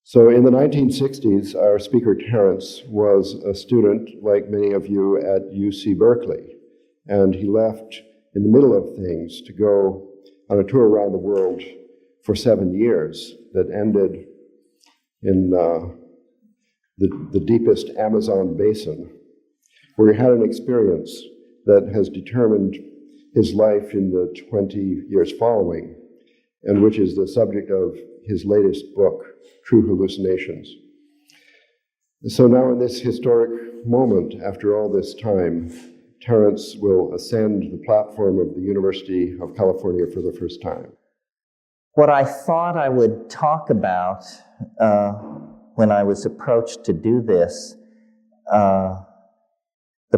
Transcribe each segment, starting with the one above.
So in the 1960s, our speaker Terence was a student, like many of you, at UC Berkeley. And he left in the middle of things to go on a tour around the world for 7 years that ended in the deepest Amazon basin, where he had an experience that has determined his life in the 20 years following, and which is the subject of his latest book, True Hallucinations. So now in this historic moment, after all this time, Terence will ascend the platform of the University of California for the first time. What I thought I would talk about when I was approached to do this, the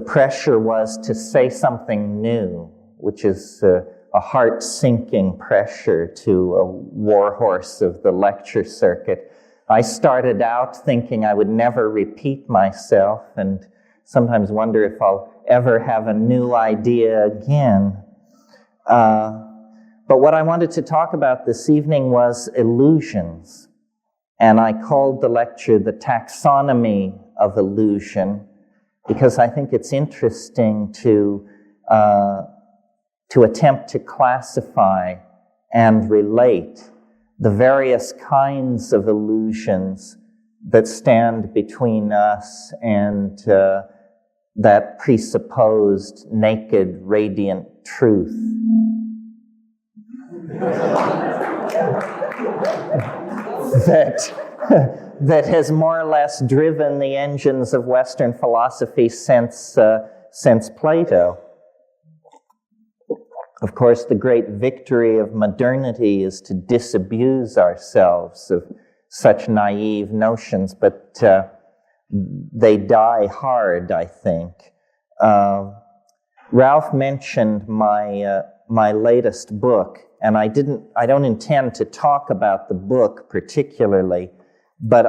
pressure was to say something new, which is a heart-sinking pressure to a warhorse of the lecture circuit. I started out thinking I would never repeat myself and sometimes wonder if I'll ever have a new idea again. But what I wanted to talk about this evening was illusions. And I called the lecture The Taxonomy of Illusion, because I think it's interesting to attempt to classify and relate the various kinds of illusions that stand between us and that presupposed naked, radiant truth. that has more or less driven the engines of Western philosophy since Plato. Of course, the great victory of modernity is to disabuse ourselves of such naive notions, but they die hard, I think. Ralph mentioned my latest book, and I don't intend to talk about the book particularly, but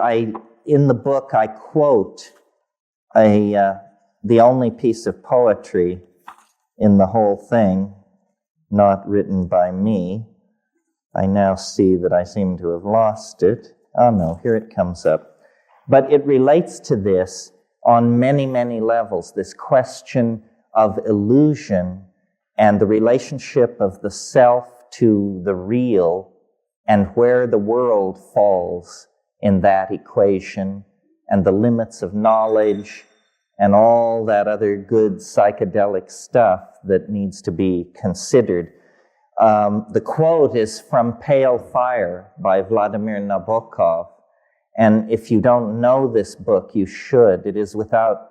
in the book I quote the only piece of poetry in the whole thing, not written by me. I now see that I seem to have lost it. Oh no, here it comes up. But it relates to this on many, many levels, this question of illusion and the relationship of the self to the real and where the world falls in that equation and the limits of knowledge and all that other good psychedelic stuff that needs to be considered. The quote is from Pale Fire by Vladimir Nabokov. And if you don't know this book, you should. It is without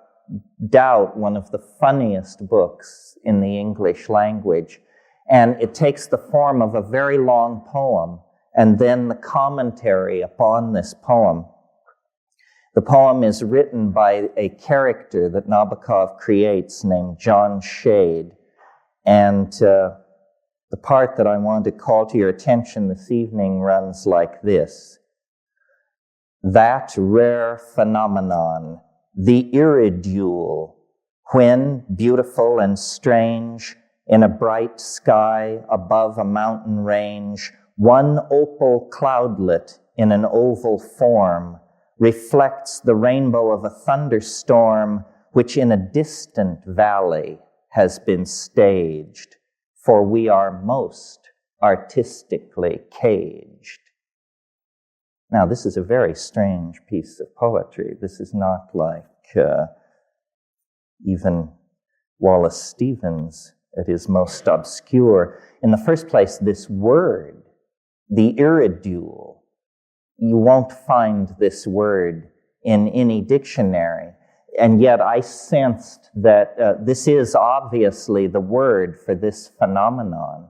doubt one of the funniest books in the English language. And it takes the form of a very long poem and then the commentary upon this poem. The poem is written by a character that Nabokov creates named John Shade. And the part that I want to call to your attention this evening runs like this. That rare phenomenon, the iridule, when, beautiful and strange, in a bright sky above a mountain range, one opal cloudlet in an oval form reflects the rainbow of a thunderstorm which in a distant valley has been staged, for we are most artistically caged. Now, this is a very strange piece of poetry. This is not like even Wallace Stevens at his most obscure. In the first place, this word, the iridule, you won't find this word in any dictionary. And yet I sensed that this is obviously the word for this phenomenon.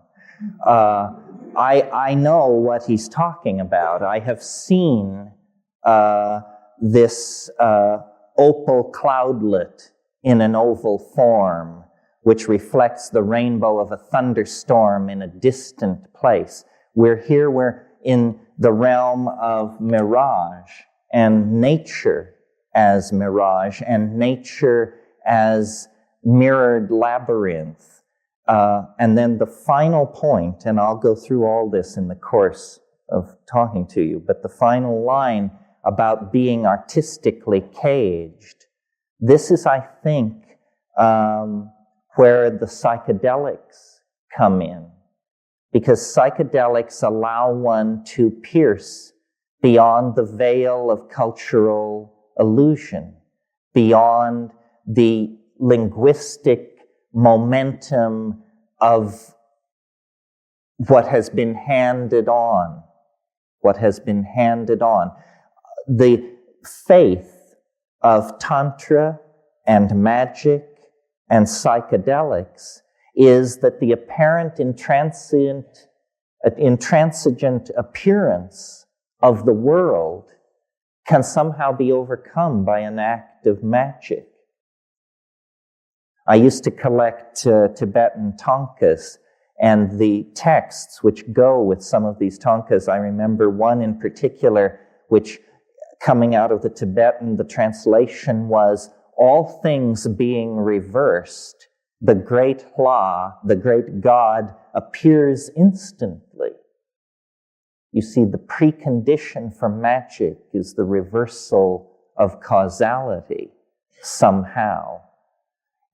I know what he's talking about. I have seen this opal cloudlet in an oval form, which reflects the rainbow of a thunderstorm in a distant place. We're in the realm of mirage and nature as mirage and nature as mirrored labyrinth. And then the final point, and I'll go through all this in the course of talking to you, but the final line about being artistically caged. This is, I think, where the psychedelics come in, because psychedelics allow one to pierce beyond the veil of cultural illusion, beyond the linguistic momentum of what has been handed on. The faith of Tantra and magic and psychedelics is that the apparent intransigent appearance of the world can somehow be overcome by an act of magic. I used to collect Tibetan thangkas, and the texts which go with some of these thangkas. I remember one in particular, which coming out of the Tibetan, the translation was, all things being reversed, the great Hla, the great God, appears instantly. You see, the precondition for magic is the reversal of causality somehow.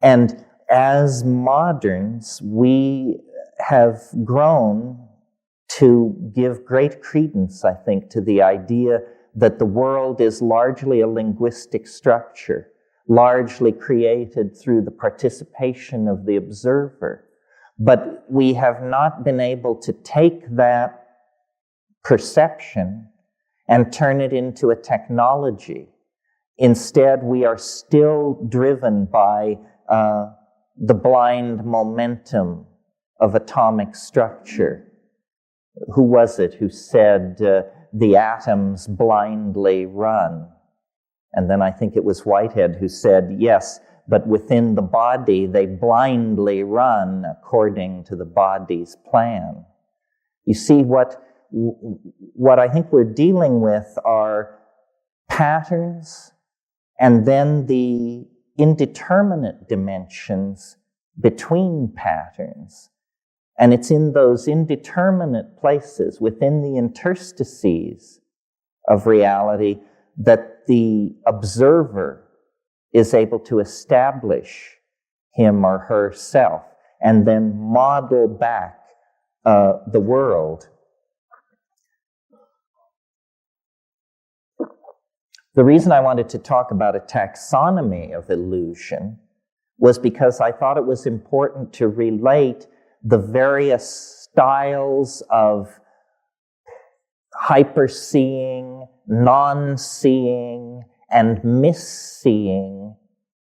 And as moderns, we have grown to give great credence, I think, to the idea that the world is largely a linguistic structure, largely created through the participation of the observer. But we have not been able to take that perception and turn it into a technology. Instead, we are still driven by the blind momentum of atomic structure. Who was it who said, the atoms blindly run? And then I think it was Whitehead who said, yes, but within the body they blindly run according to the body's plan. You see, what I think we're dealing with are patterns and then the indeterminate dimensions between patterns. And it's in those indeterminate places, within the interstices of reality, that the observer is able to establish him or herself and then model back the world. The reason I wanted to talk about a taxonomy of illusion was because I thought it was important to relate the various styles of hyperseeing, non-seeing, and misseeing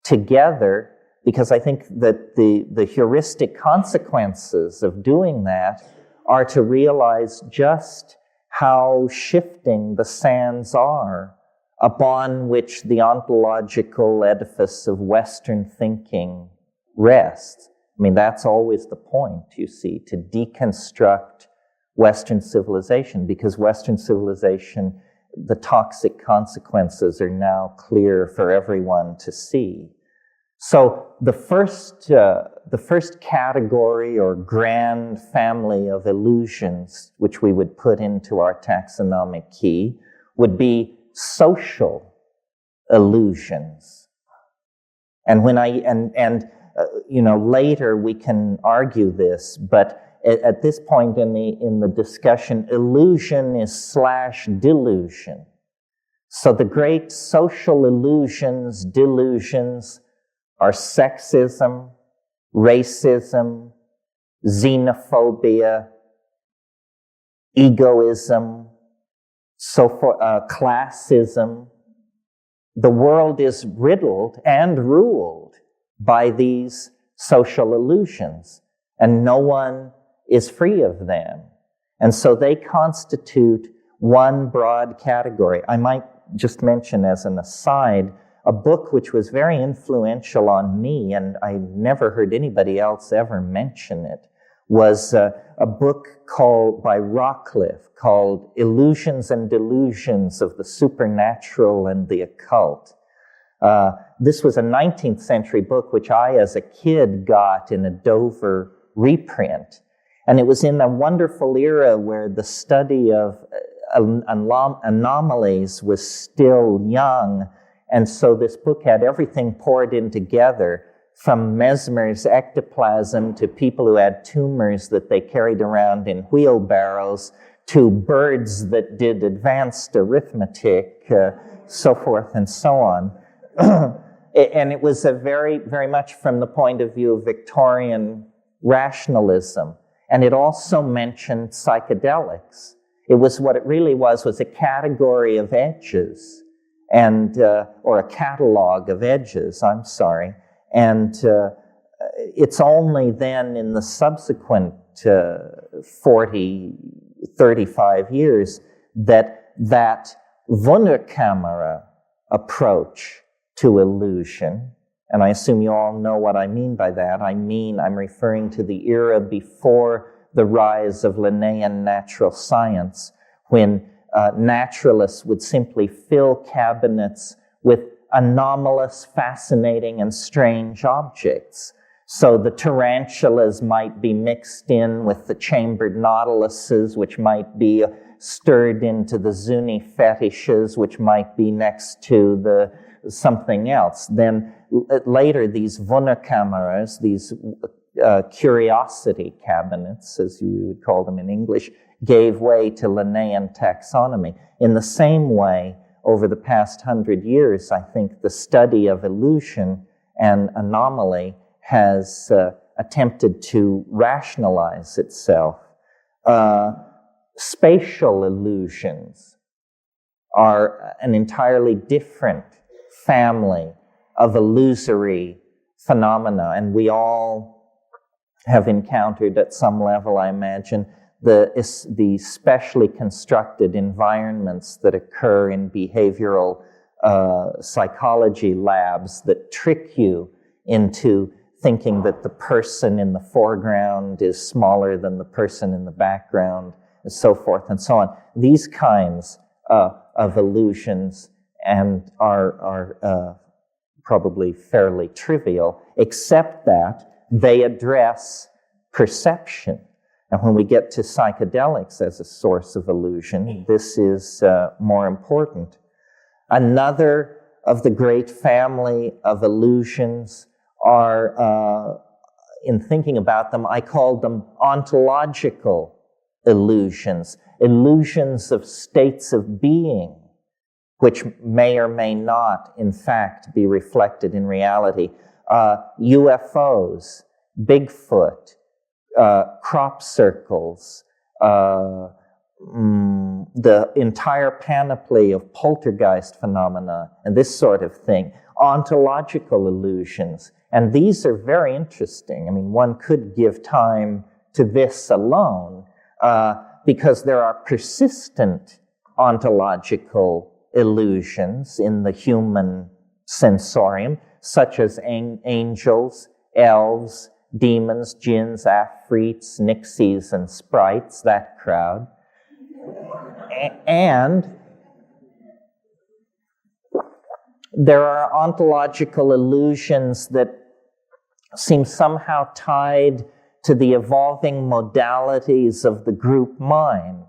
together, because I think that the heuristic consequences of doing that are to realize just how shifting the sands are upon which the ontological edifice of Western thinking rests. I mean, that's always the point, you see, to deconstruct Western civilization, because Western civilization, the toxic consequences are now clear for everyone to see. So the first category or grand family of illusions, which we would put into our taxonomic key, would be social illusions. And when later we can argue this, but at this point in the discussion, illusion is / delusion. So the great social illusions, delusions, are sexism, racism, xenophobia, egoism, classism. The world is riddled and ruled by these social illusions, and no one is free of them. And so they constitute one broad category. I might just mention as an aside, a book which was very influential on me, and I never heard anybody else ever mention it, was a book by Rockcliffe called Illusions and Delusions of the Supernatural and the Occult. This was a 19th century book which I, as a kid, got in a Dover reprint. And it was in a wonderful era where the study of anomalies was still young. And so this book had everything poured in together, from Mesmer's ectoplasm to people who had tumors that they carried around in wheelbarrows, to birds that did advanced arithmetic, so forth and so on. And it was a very, very much from the point of view of Victorian rationalism. And it also mentioned psychedelics. It was what it really was a category of edges, and or a catalog of edges, I'm sorry. And it's only then in the subsequent 40, 35 years that Wunderkamera approach to illusion, and I assume you all know what I mean by that. I'm referring to the era before the rise of Linnaean natural science, when naturalists would simply fill cabinets with anomalous, fascinating, and strange objects. So the tarantulas might be mixed in with the chambered nautiluses, which might be stirred into the Zuni fetishes, which might be next to the something else. Then later, these Wunderkameras, these curiosity cabinets, as you would call them in English, gave way to Linnaean taxonomy. In the same way, over the past 100 years, I think the study of illusion and anomaly has attempted to rationalize itself. Spatial illusions are an entirely different family of illusory phenomena, and we all have encountered at some level, I imagine, the specially constructed environments that occur in behavioral psychology labs that trick you into thinking that the person in the foreground is smaller than the person in the background, and so forth and so on. These kinds of illusions and are probably fairly trivial, except that they address perception. And when we get to psychedelics as a source of illusion, this is more important. Another of the great family of illusions are, in thinking about them, I called them ontological illusions, illusions of states of being, which may or may not, in fact, be reflected in reality. UFOs, Bigfoot, crop circles, the entire panoply of poltergeist phenomena, and this sort of thing, ontological illusions. And these are very interesting. I mean, one could give time to this alone, because there are persistent ontological illusions in the human sensorium, such as angels, elves, demons, jinns, afrits, nixies, and sprites, that crowd. And there are ontological illusions that seem somehow tied to the evolving modalities of the group mind.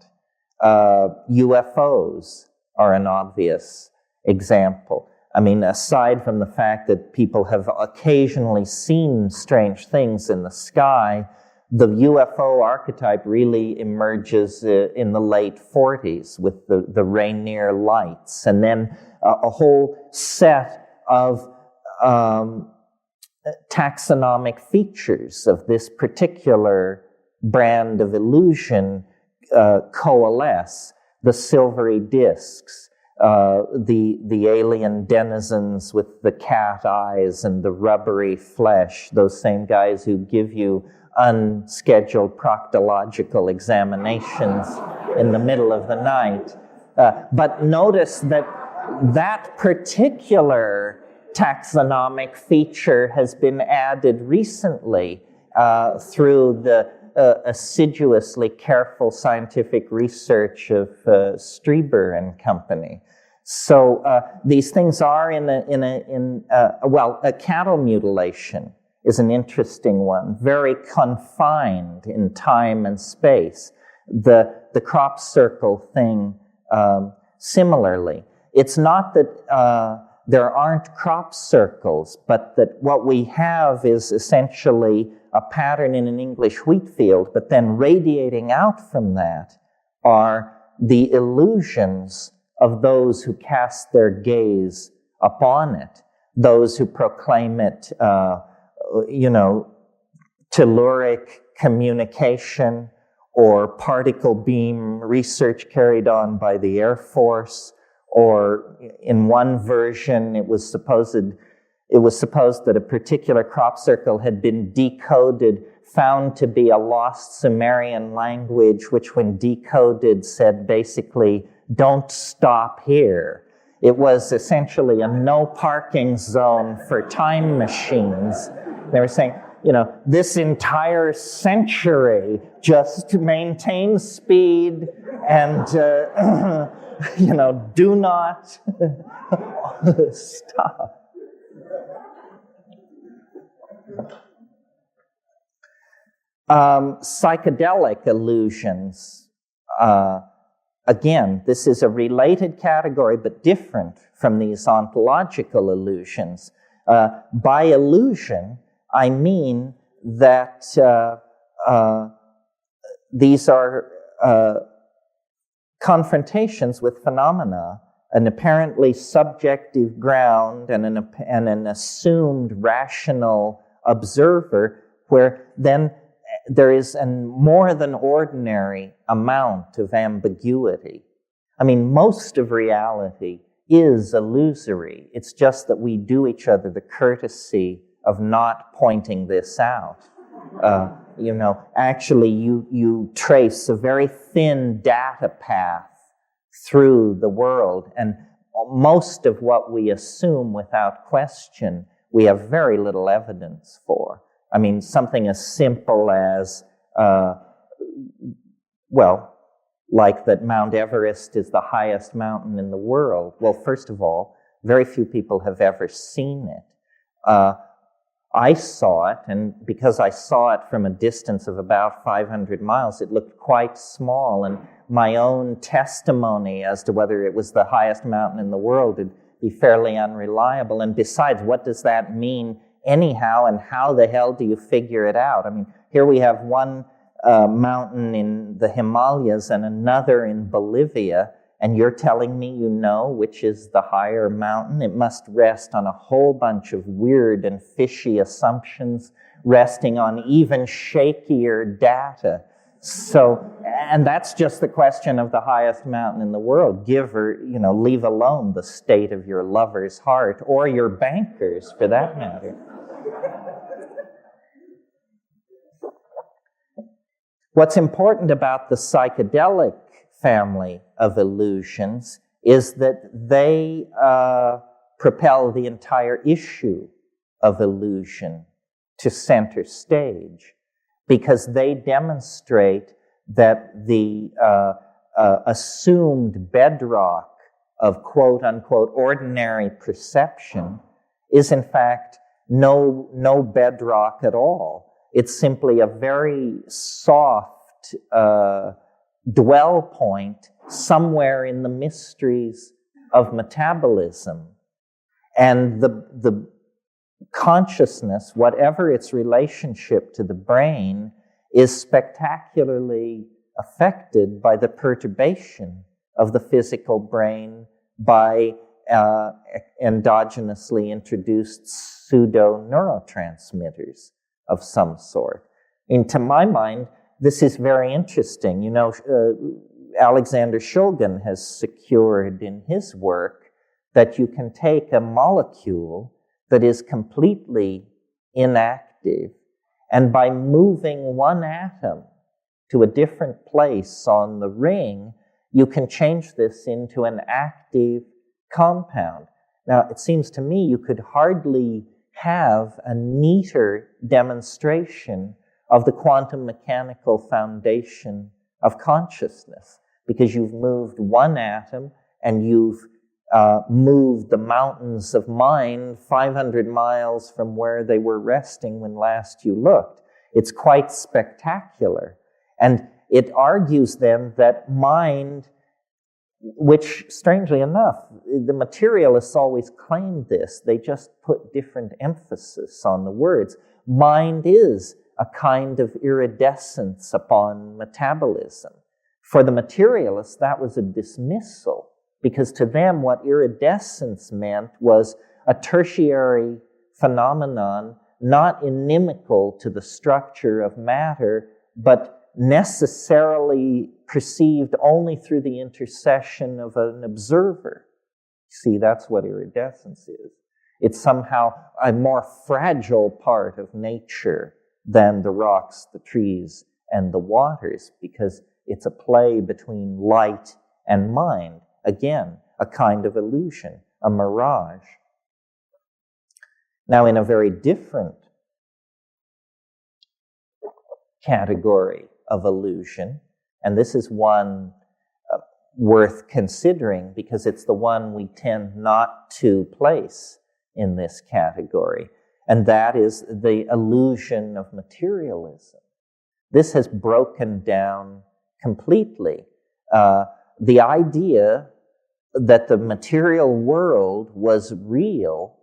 UFOs are an obvious example. I mean, aside from the fact that people have occasionally seen strange things in the sky, the UFO archetype really emerges in the late 40s with the Rainier lights, and then a whole set of taxonomic features of this particular brand of illusion coalesce. The silvery discs, the alien denizens with the cat eyes and the rubbery flesh, those same guys who give you unscheduled proctological examinations in the middle of the night. But notice that particular taxonomic feature has been added recently through the assiduously careful scientific research of Strieber and company. So these things are cattle mutilation is an interesting one, very confined in time and space. The crop circle thing similarly. It's not that there aren't crop circles, but that what we have is essentially a pattern in an English wheat field, but then radiating out from that are the illusions of those who cast their gaze upon it, those who proclaim it, telluric communication or particle beam research carried on by the Air Force, or in one version it was supposed that a particular crop circle had been decoded, found to be a lost Sumerian language, which when decoded said basically, don't stop here. It was essentially a no parking zone for time machines. They were saying, this entire century just maintain speed and, do not stop. Psychedelic illusions. Again, this is a related category, but different from these ontological illusions. By illusion, I mean that these are confrontations with phenomena, an apparently subjective ground and an assumed rational observer, where then there is a more than ordinary amount of ambiguity. I mean, most of reality is illusory. It's just that we do each other the courtesy of not pointing this out. Actually, you trace a very thin data path through the world, and most of what we assume without question, we have very little evidence for. I mean, something as simple as, like that Mount Everest is the highest mountain in the world. Well, first of all, very few people have ever seen it. I saw it, and because I saw it from a distance of about 500 miles, it looked quite small, and my own testimony as to whether it was the highest mountain in the world would be fairly unreliable. And besides, what does that mean anyhow, and how the hell do you figure it out? I mean, here we have one mountain in the Himalayas and another in Bolivia, and you're telling me you know which is the higher mountain? It must rest on a whole bunch of weird and fishy assumptions, resting on even shakier data. So, and that's just the question of the highest mountain in the world. Give or, leave alone the state of your lover's heart, or your banker's for that matter. What's important about the psychedelic family of illusions is that they propel the entire issue of illusion to center stage, because they demonstrate that the assumed bedrock of quote-unquote ordinary perception is in fact no bedrock at all. It's simply a very soft dwell point somewhere in the mysteries of metabolism. And the consciousness, whatever its relationship to the brain, is spectacularly affected by the perturbation of the physical brain by endogenously introduced pseudo-neurotransmitters of some sort. And to my mind, this is very interesting. Alexander Shulgin has secured in his work that you can take a molecule that is completely inactive, and by moving one atom to a different place on the ring, you can change this into an active compound. Now, it seems to me you could hardly have a neater demonstration of the quantum mechanical foundation of consciousness, because you've moved one atom and you've moved the mountains of mind 500 miles from where they were resting when last you looked. It's quite spectacular. And it argues then that mind which, strangely enough, the materialists always claimed this. They just put different emphasis on the words. Mind is a kind of iridescence upon metabolism. For the materialists, that was a dismissal, because to them what iridescence meant was a tertiary phenomenon, not inimical to the structure of matter, but necessarily perceived only through the intercession of an observer. See, that's what iridescence is. It's somehow a more fragile part of nature than the rocks, the trees, and the waters, because it's a play between light and mind. Again, a kind of illusion, a mirage. Now, in a very different category of illusion, and this is one worth considering because it's the one we tend not to place in this category, and that is the illusion of materialism. This has broken down completely. The idea that the material world was real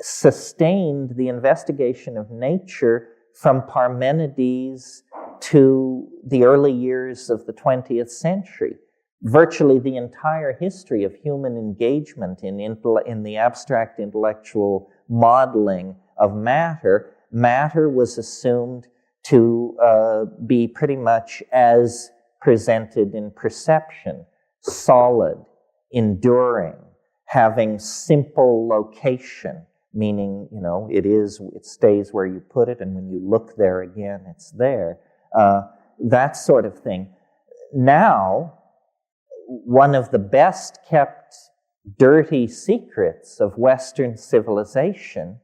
sustained the investigation of nature from Parmenides to the early years of the 20th century. Virtually the entire history of human engagement in the abstract intellectual modeling of matter, matter was assumed to be pretty much as presented in perception, solid, enduring, having simple location, meaning, it stays where you put it, and when you look there again, it's there. That sort of thing. Now, one of the best kept dirty secrets of Western civilization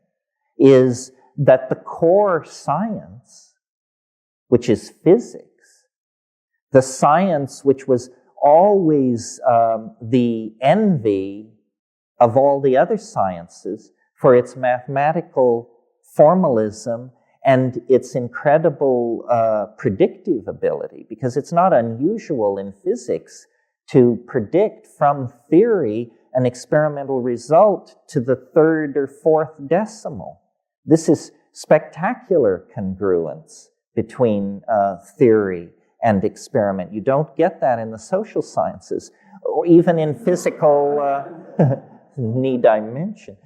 is that the core science, which is physics, the science which was always the envy of all the other sciences for its mathematical formalism and its incredible predictive ability, because it's not unusual in physics to predict from theory an experimental result to the third or fourth decimal. This is spectacular congruence between theory and experiment. You don't get that in the social sciences, or even in physical, need I mention,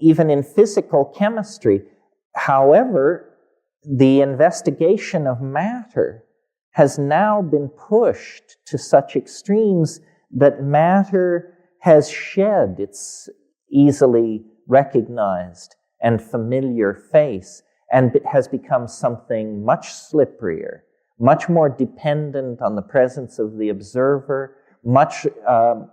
even in physical chemistry. However, the investigation of matter has now been pushed to such extremes that matter has shed its easily recognized and familiar face and has become something much slipperier, much more dependent on the presence of the observer, much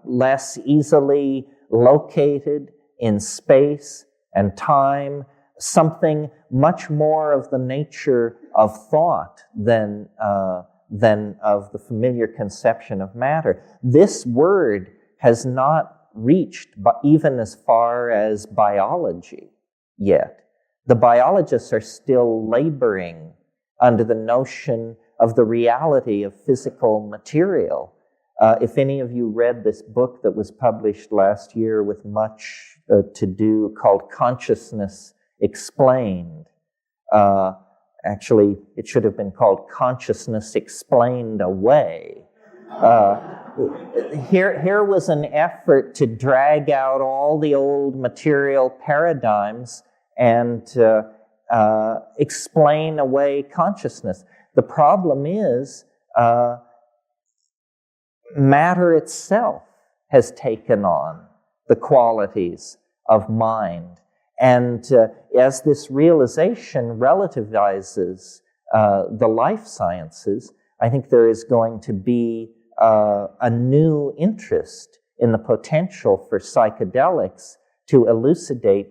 less easily located in space and time, something much more of the nature of thought than of the familiar conception of matter. This word has not reached even as far as biology yet. The biologists are still laboring under the notion of the reality of physical material. If any of you read this book that was published last year with much to do called Consciousness Explained, actually, it should have been called Consciousness Explained Away. Here was an effort to drag out all the old material paradigms and explain away consciousness. The problem is matter itself has taken on the qualities of mind. And as this realization relativizes the life sciences, I think there is going to be a new interest in the potential for psychedelics to elucidate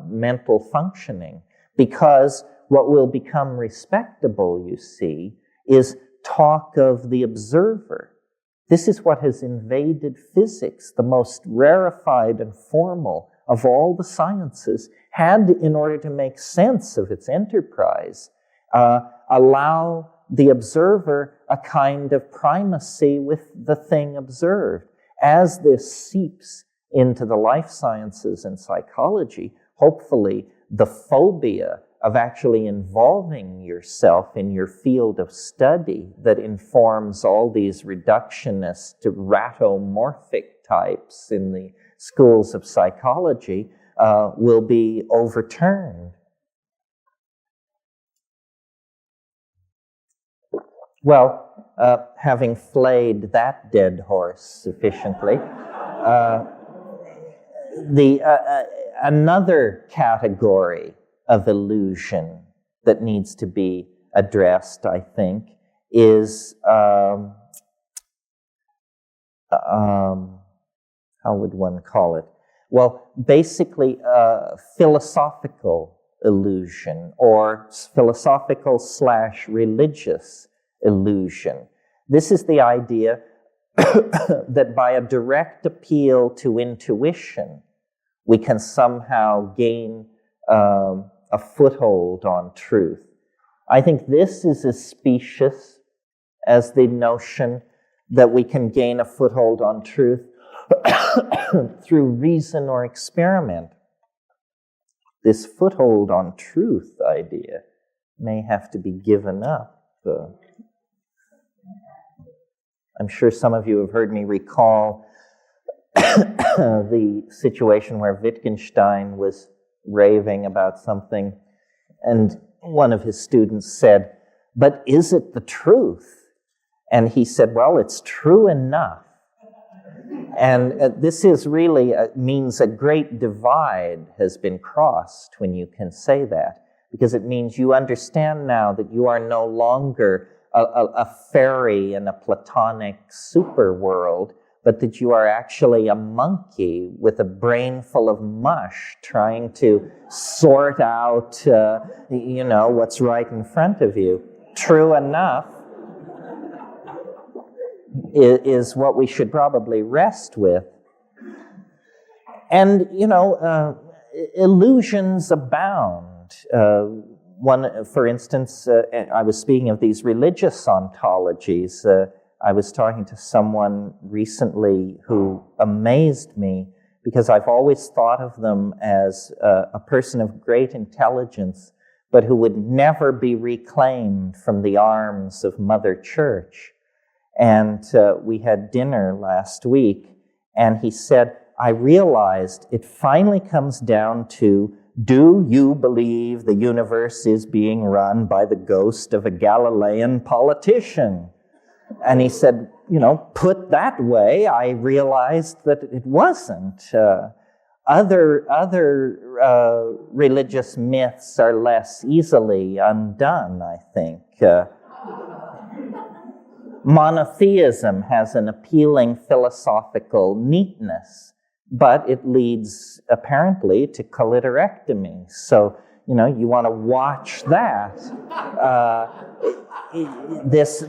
mental functioning. Because what will become respectable, you see, is talk of the observer. This is what has invaded physics, the most rarefied and formal of all the sciences, had, in order to make sense of its enterprise, allow the observer a kind of primacy with the thing observed. As this seeps into the life sciences and psychology, hopefully the phobia of actually involving yourself in your field of study that informs all these reductionist to ratomorphic types in the schools of psychology will be overturned. Well, having flayed that dead horse sufficiently, another category of illusion that needs to be addressed, I think, is how would one call it? Well, basically, philosophical illusion or philosophical/religious illusion. This is the idea that by a direct appeal to intuition, we can somehow gain a foothold on truth. I think this is as specious as the notion that we can gain a foothold on truth through reason or experiment. This foothold on truth idea may have to be given up. I'm sure some of you have heard me recall the situation where Wittgenstein was raving about something, and one of his students said, "But is it the truth?" And he said, "Well, it's true enough." And this is really means a great divide has been crossed when you can say that, because it means you understand now that you are no longer a fairy in a Platonic superworld, but that you are actually a monkey with a brain full of mush trying to sort out, what's right in front of you. True enough is what we should probably rest with. And, illusions abound. For instance, I was speaking of these religious ontologies. I was talking to someone recently who amazed me because I've always thought of them as a person of great intelligence, but who would never be reclaimed from the arms of Mother Church. And we had dinner last week, and he said, "I realized it finally comes down to, do you believe the universe is being run by the ghost of a Galilean politician?" And he said, put that way, I realized that it wasn't. Other religious myths are less easily undone, I think. Monotheism has an appealing philosophical neatness, but it leads apparently to clitorectomy. So, you want to watch that. This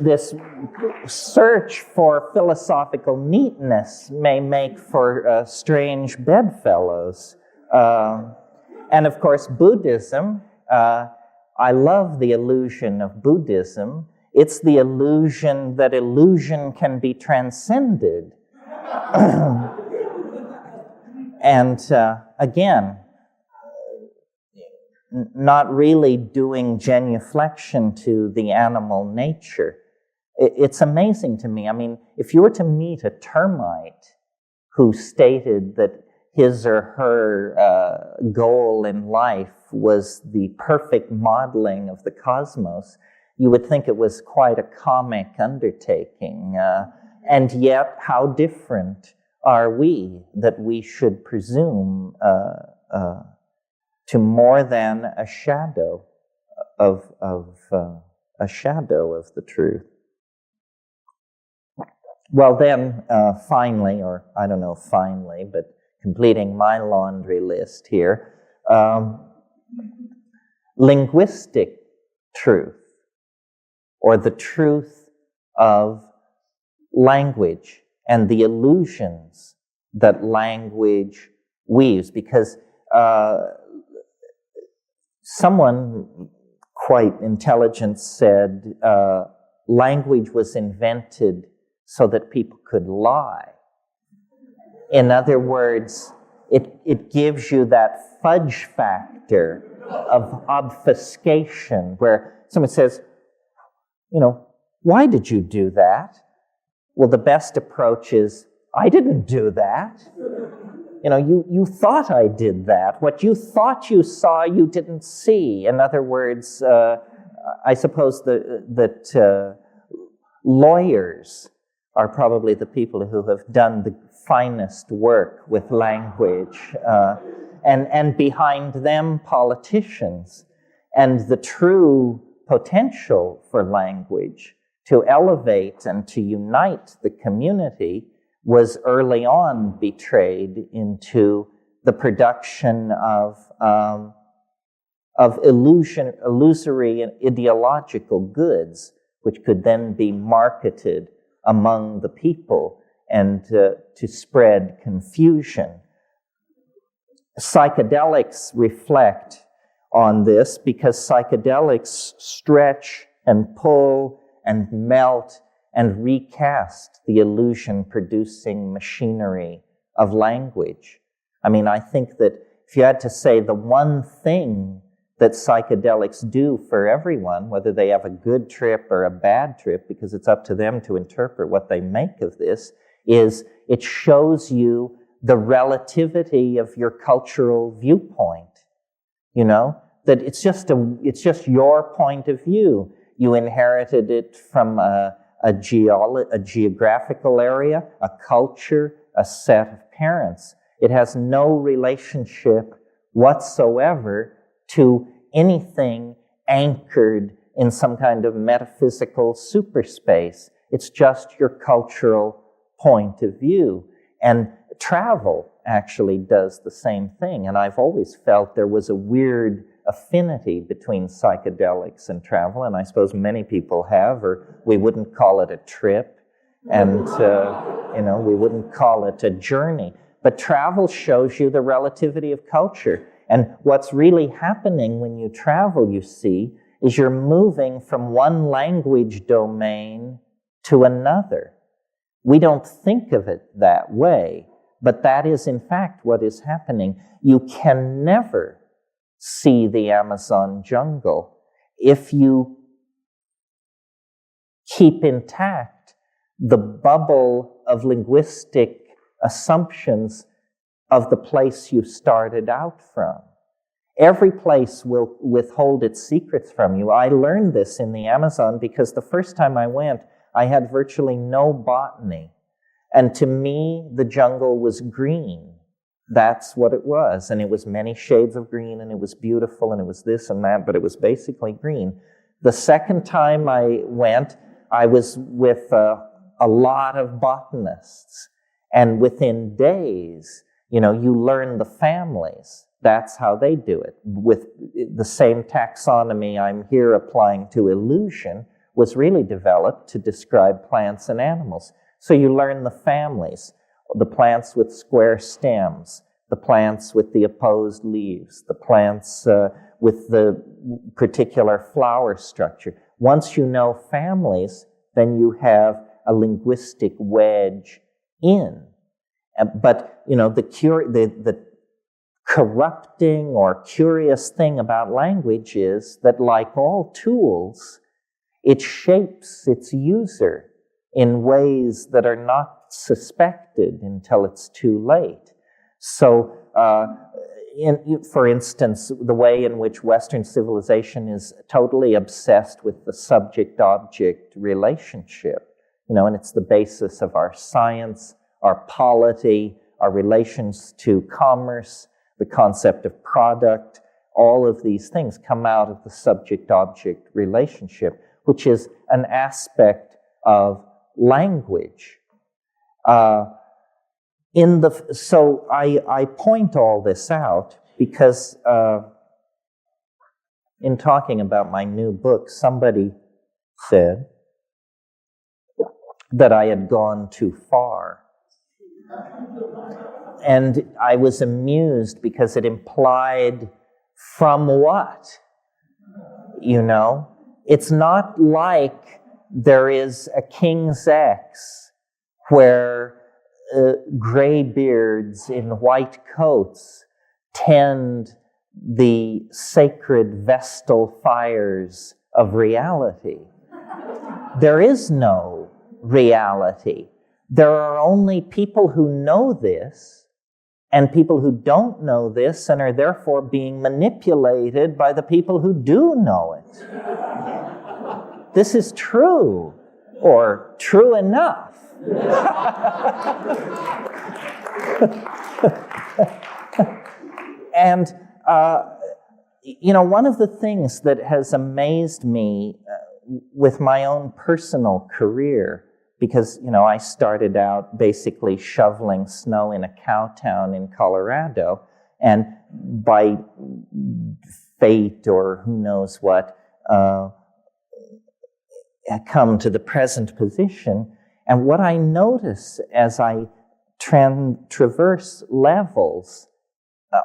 search for philosophical neatness may make for strange bedfellows. And of course, Buddhism, I love the illusion of Buddhism. It's the illusion that illusion can be transcended. And again, not really doing genuflection to the animal nature. It's amazing to me. I mean, if you were to meet a termite who stated that his or her goal in life was the perfect modeling of the cosmos, you would think it was quite a comic undertaking. And yet, how different are we that we should presume to more than a shadow of the truth? Well, then, finally, or I don't know finally, but completing my laundry list here, linguistic truth, or the truth of language and the illusions that language weaves. Because someone quite intelligent said, language was invented so that people could lie. In other words, it gives you that fudge factor of obfuscation where someone says, why did you do that? Well, the best approach is, I didn't do that. You thought I did that. What you thought you saw, you didn't see. In other words, I suppose that lawyers are probably the people who have done the finest work with language, and behind them, politicians. And the true potential for language to elevate and to unite the community was early on betrayed into the production of illusory and ideological goods, which could then be marketed among the people and to spread confusion. Psychedelics reflect on this because psychedelics stretch and pull and melt and recast the illusion-producing machinery of language. I think that if you had to say the one thing that psychedelics do for everyone, whether they have a good trip or a bad trip, because it's up to them to interpret what they make of this, is it shows you the relativity of your cultural viewpoint. That it's just your point of view. You inherited it from a geographical area, a culture, a set of parents. It has no relationship whatsoever to anything anchored in some kind of metaphysical superspace. It's just your cultural point of view. And travel actually does the same thing. And I've always felt there was a weird affinity between psychedelics and travel, and I suppose many people have, or we wouldn't call it a trip, and we wouldn't call it a journey. But travel shows you the relativity of culture. And what's really happening when you travel, you see, is you're moving from one language domain to another. We don't think of it that way, but that is in fact what is happening. You can never see the Amazon jungle if you keep intact the bubble of linguistic assumptions of the place you started out from. Every place will withhold its secrets from you. I learned this in the Amazon because the first time I went, I had virtually no botany. And to me, the jungle was green. That's what it was. And it was many shades of green, and it was beautiful, and it was this and that, but it was basically green. The second time I went, I was with a lot of botanists. And within days, you learn the families. That's how they do it. With the same taxonomy I'm here applying to illusion was really developed to describe plants and animals. So you learn the families, the plants with square stems, the plants with the opposed leaves, the plants with the particular flower structure. Once you know families, then you have a linguistic wedge in. But, the corrupting or curious thing about language is that, like all tools, it shapes its user in ways that are not suspected until it's too late. So, for instance, the way in which Western civilization is totally obsessed with the subject-object relationship, and it's the basis of our science, our polity, our relations to commerce, the concept of product. All of these things come out of the subject-object relationship, which is an aspect of language. So I point all this out because in talking about my new book, somebody said that I had gone too far. And I was amused because it implied, from what? It's not like there is a King's X where graybeards in white coats tend the sacred vestal fires of reality. There is no reality. There are only people who know this and people who don't know this and are therefore being manipulated by the people who do know it. This is true, or true enough. And, one of the things that has amazed me with my own personal career, because, I started out basically shoveling snow in a cow town in Colorado, and by fate or who knows what, come to the present position. And what I notice as I traverse levels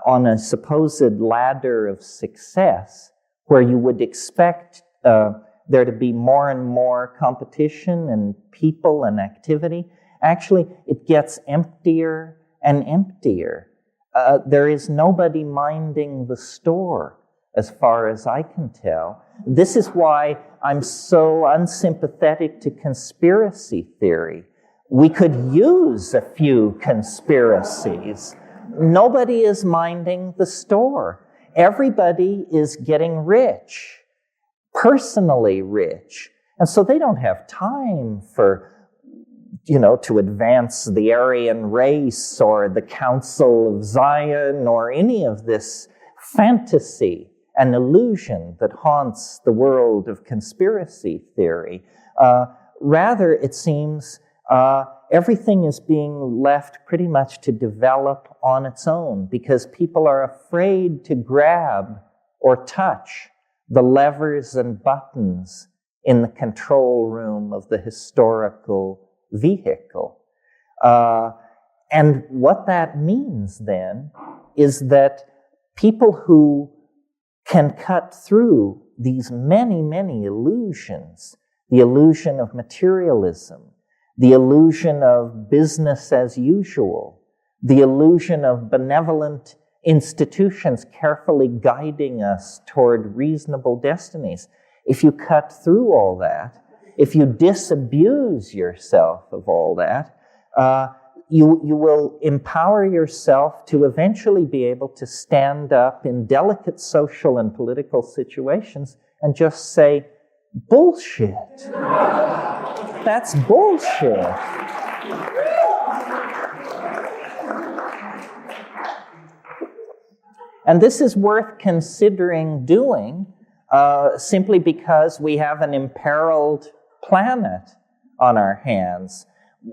on a supposed ladder of success, where you would expect there to be more and more competition and people and activity, actually it gets emptier and emptier. There is nobody minding the store, as far as I can tell. This is why I'm so unsympathetic to conspiracy theory. We could use a few conspiracies. Nobody is minding the store. Everybody is getting rich, personally rich. And so they don't have time for, to advance the Aryan race or the Council of Zion or any of this fantasy and illusion that haunts the world of conspiracy theory. Rather, it seems everything is being left pretty much to develop on its own because people are afraid to grab or touch the levers and buttons in the control room of the historical vehicle. And what that means then is that people who can cut through these many, many illusions, the illusion of materialism, the illusion of business as usual, the illusion of benevolent institutions carefully guiding us toward reasonable destinies. If you cut through all that, if you disabuse yourself of all that, you will empower yourself to eventually be able to stand up in delicate social and political situations and just say, bullshit. That's bullshit. And this is worth considering doing simply because we have an imperiled planet on our hands.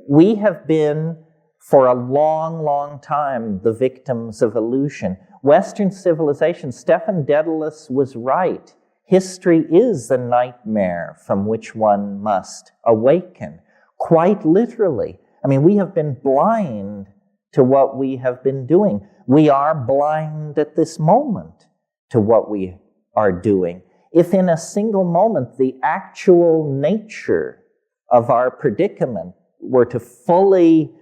We have been, for a long, long time, the victims of illusion. Western civilization, Stefan Dedalus was right. History is a nightmare from which one must awaken, quite literally. I mean, we have been blind to what we have been doing. We are blind at this moment to what we are doing. If in a single moment the actual nature of our predicament were to fully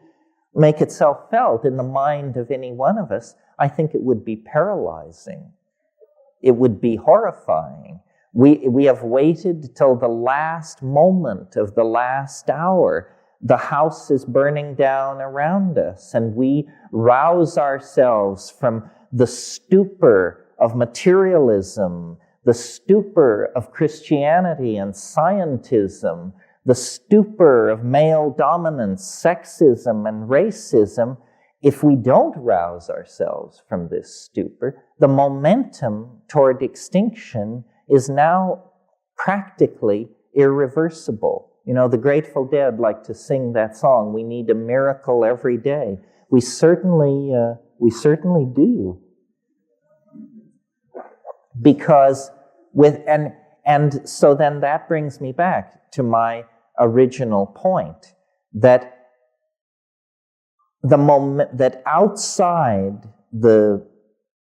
make itself felt in the mind of any one of us, I think it would be paralyzing. It would be horrifying. We have waited till the last moment of the last hour. The house is burning down around us, and we rouse ourselves from the stupor of materialism, the stupor of Christianity and scientism, the stupor of male dominance, sexism, and racism. If we don't rouse ourselves from this stupor, the momentum toward extinction is now practically irreversible. The Grateful Dead like to sing that song, "We need a miracle every day." We certainly do. Because and so then that brings me back to my original point, that the moment that outside the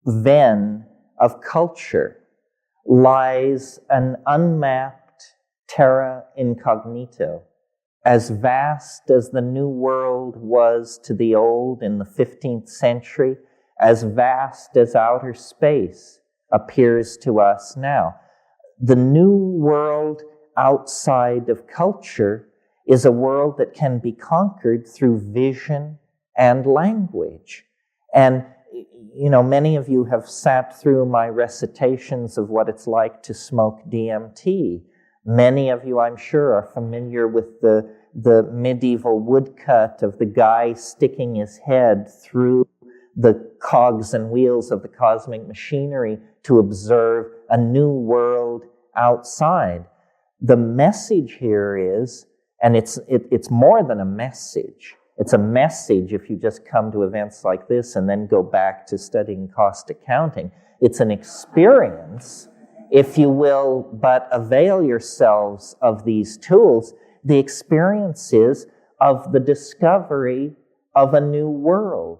ven of culture lies an unmapped terra incognito. As vast as the New World was to the Old in the 15th century, as vast as outer space appears to us now. The New World outside of culture is a world that can be conquered through vision and language. And, many of you have sat through my recitations of what it's like to smoke DMT. Many of you, I'm sure, are familiar with the medieval woodcut of the guy sticking his head through the cogs and wheels of the cosmic machinery to observe a new world outside. The message here is, and it's more than a message. It's a message if you just come to events like this and then go back to studying cost accounting. It's an experience, if you will, but avail yourselves of these tools. The experience is of the discovery of a new world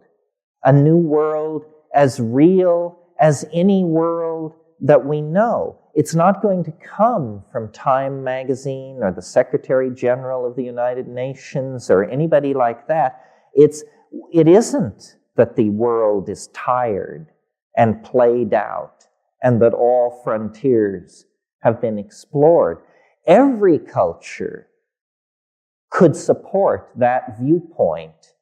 as real as any world that we know. It's not going to come from Time magazine or the Secretary General of the United Nations or anybody like that. It isn't that the world is tired and played out and that all frontiers have been explored. Every culture could support that viewpoint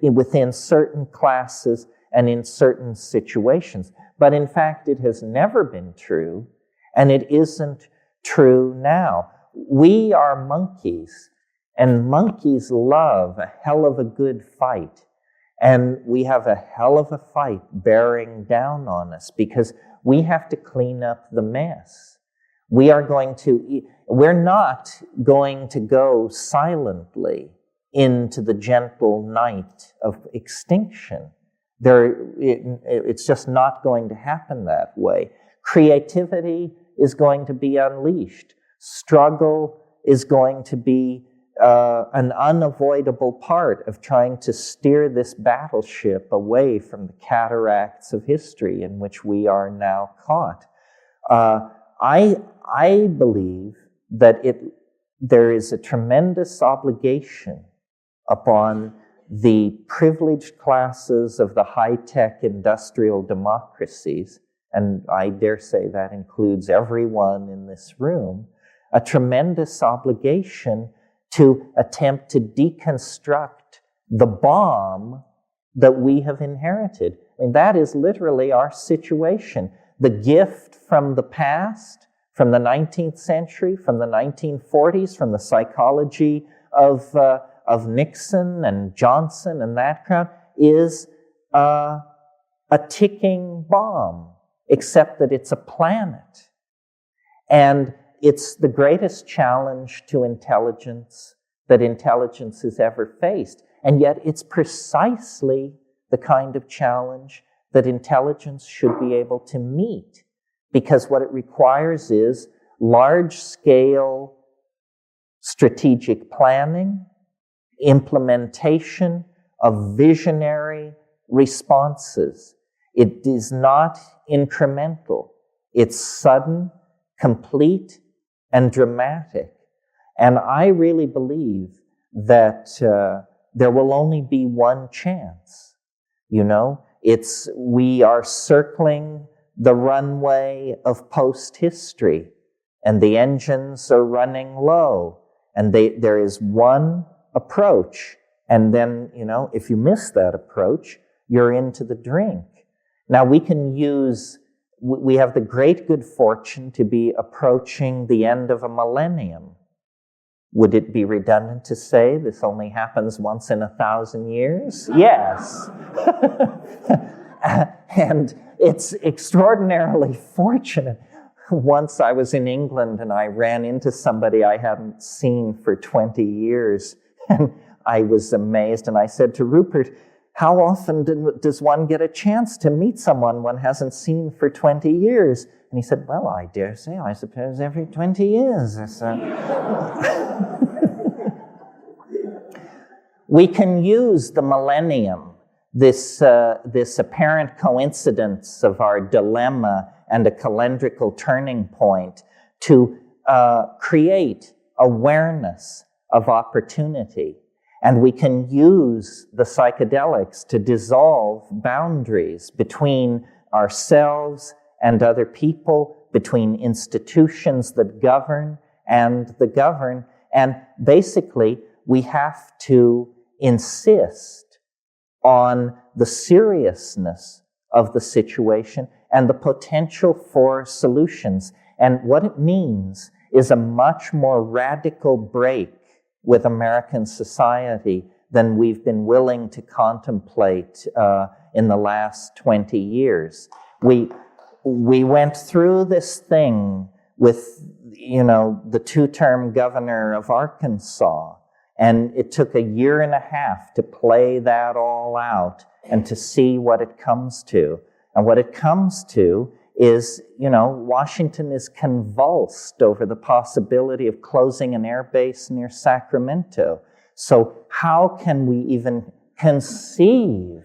within certain classes and in certain situations. But in fact, it has never been true, and it isn't true now. We are monkeys, and monkeys love a hell of a good fight. And we have a hell of a fight bearing down on us because we have to clean up the mess. We're not going to go silently into the gentle night of extinction. It's just not going to happen that way. Creativity is going to be unleashed. Struggle is going to be an unavoidable part of trying to steer this battleship away from the cataracts of history in which we are now caught. I believe that there is a tremendous obligation upon the privileged classes of the high-tech industrial democracies, and I dare say that includes everyone in this room, a tremendous obligation to attempt to deconstruct the bomb that we have inherited. I mean, that is literally our situation. The gift from the past, from the 19th century, from the 1940s, from the psychology of Nixon and Johnson and that crowd, is a ticking bomb, except that it's a planet. And it's the greatest challenge to intelligence that intelligence has ever faced. And yet it's precisely the kind of challenge that intelligence should be able to meet, because what it requires is large-scale strategic planning, implementation of visionary responses. It is not incremental. It's sudden, complete, and dramatic. And I really believe that there will only be one chance. We are circling the runway of post-history, and the engines are running low, and there is one approach. And then, if you miss that approach, you're into the drink. Now, we have the great good fortune to be approaching the end of a millennium. Would it be redundant to say this only happens once in 1,000 years? Yes. And it's extraordinarily fortunate. Once I was in England and I ran into somebody I hadn't seen for 20 years. And I was amazed, and I said to Rupert, how often does one get a chance to meet someone one hasn't seen for 20 years? And he said, well, I dare say, I suppose every 20 years or so. We can use the millennium, this apparent coincidence of our dilemma and a calendrical turning point, to create awareness of opportunity. And we can use the psychedelics to dissolve boundaries between ourselves and other people, between institutions that govern and the governed. And basically, we have to insist on the seriousness of the situation and the potential for solutions. And what it means is a much more radical break with American society than we've been willing to contemplate in the last 20 years. We went through this thing with, the two-term governor of Arkansas, and it took 1.5 years to play that all out and to see what it comes to. And what it comes to is, Washington is convulsed over the possibility of closing an air base near Sacramento. So how can we even conceive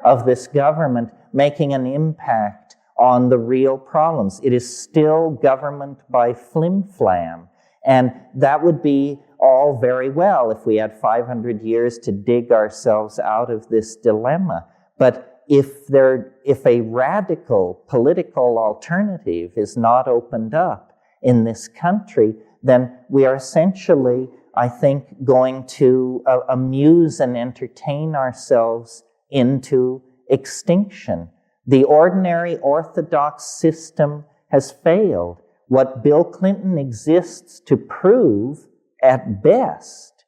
of this government making an impact on the real problems? It is still government by flim-flam. And that would be all very well if we had 500 years to dig ourselves out of this dilemma. But if a radical political alternative is not opened up in this country, then we are essentially, I think, going to amuse and entertain ourselves into extinction. The ordinary orthodox system has failed. What Bill Clinton exists to prove, at best,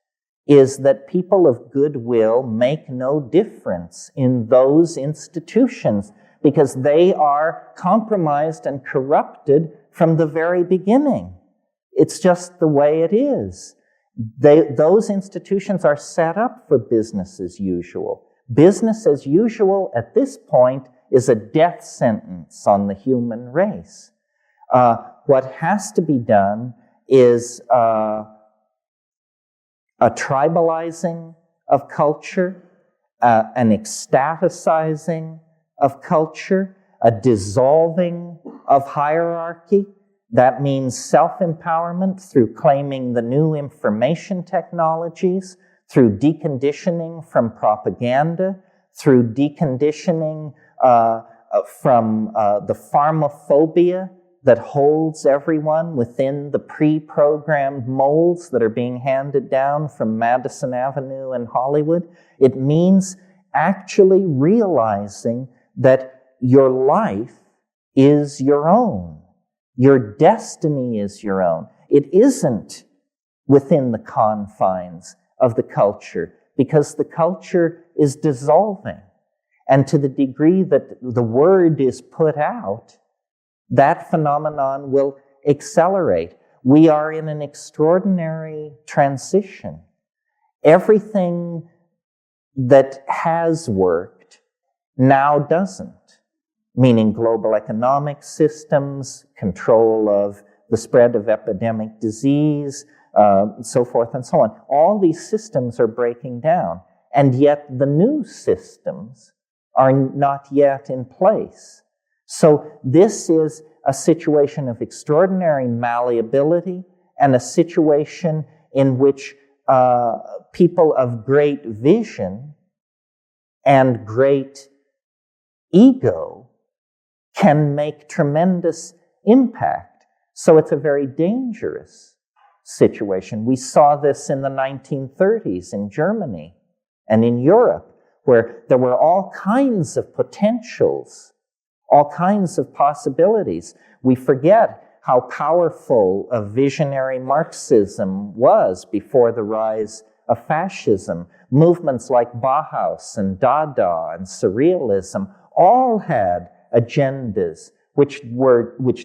is that people of goodwill make no difference in those institutions because they are compromised and corrupted from the very beginning. It's just the way it is. Those institutions are set up for business as usual. Business as usual at this point is a death sentence on the human race. What has to be done is a tribalizing of culture, an ecstaticizing of culture, a dissolving of hierarchy. That means self-empowerment through claiming the new information technologies, through deconditioning from propaganda, through deconditioning from the pharmaphobia that holds everyone within the pre-programmed molds that are being handed down from Madison Avenue and Hollywood. It means actually realizing that your life is your own. Your destiny is your own. It isn't within the confines of the culture because the culture is dissolving. And to the degree that the word is put out, that phenomenon will accelerate. We are in an extraordinary transition. Everything that has worked now doesn't, meaning global economic systems, control of the spread of epidemic disease, so forth and so on. All these systems are breaking down, and yet the new systems are not yet in place. So this is a situation of extraordinary malleability and a situation in which people of great vision and great ego can make tremendous impact. So it's a very dangerous situation. We saw this in the 1930s in Germany and in Europe, where there were all kinds of potentials, all kinds of possibilities. We forget how powerful a visionary Marxism was before the rise of fascism. Movements like Bauhaus and Dada and Surrealism all had agendas which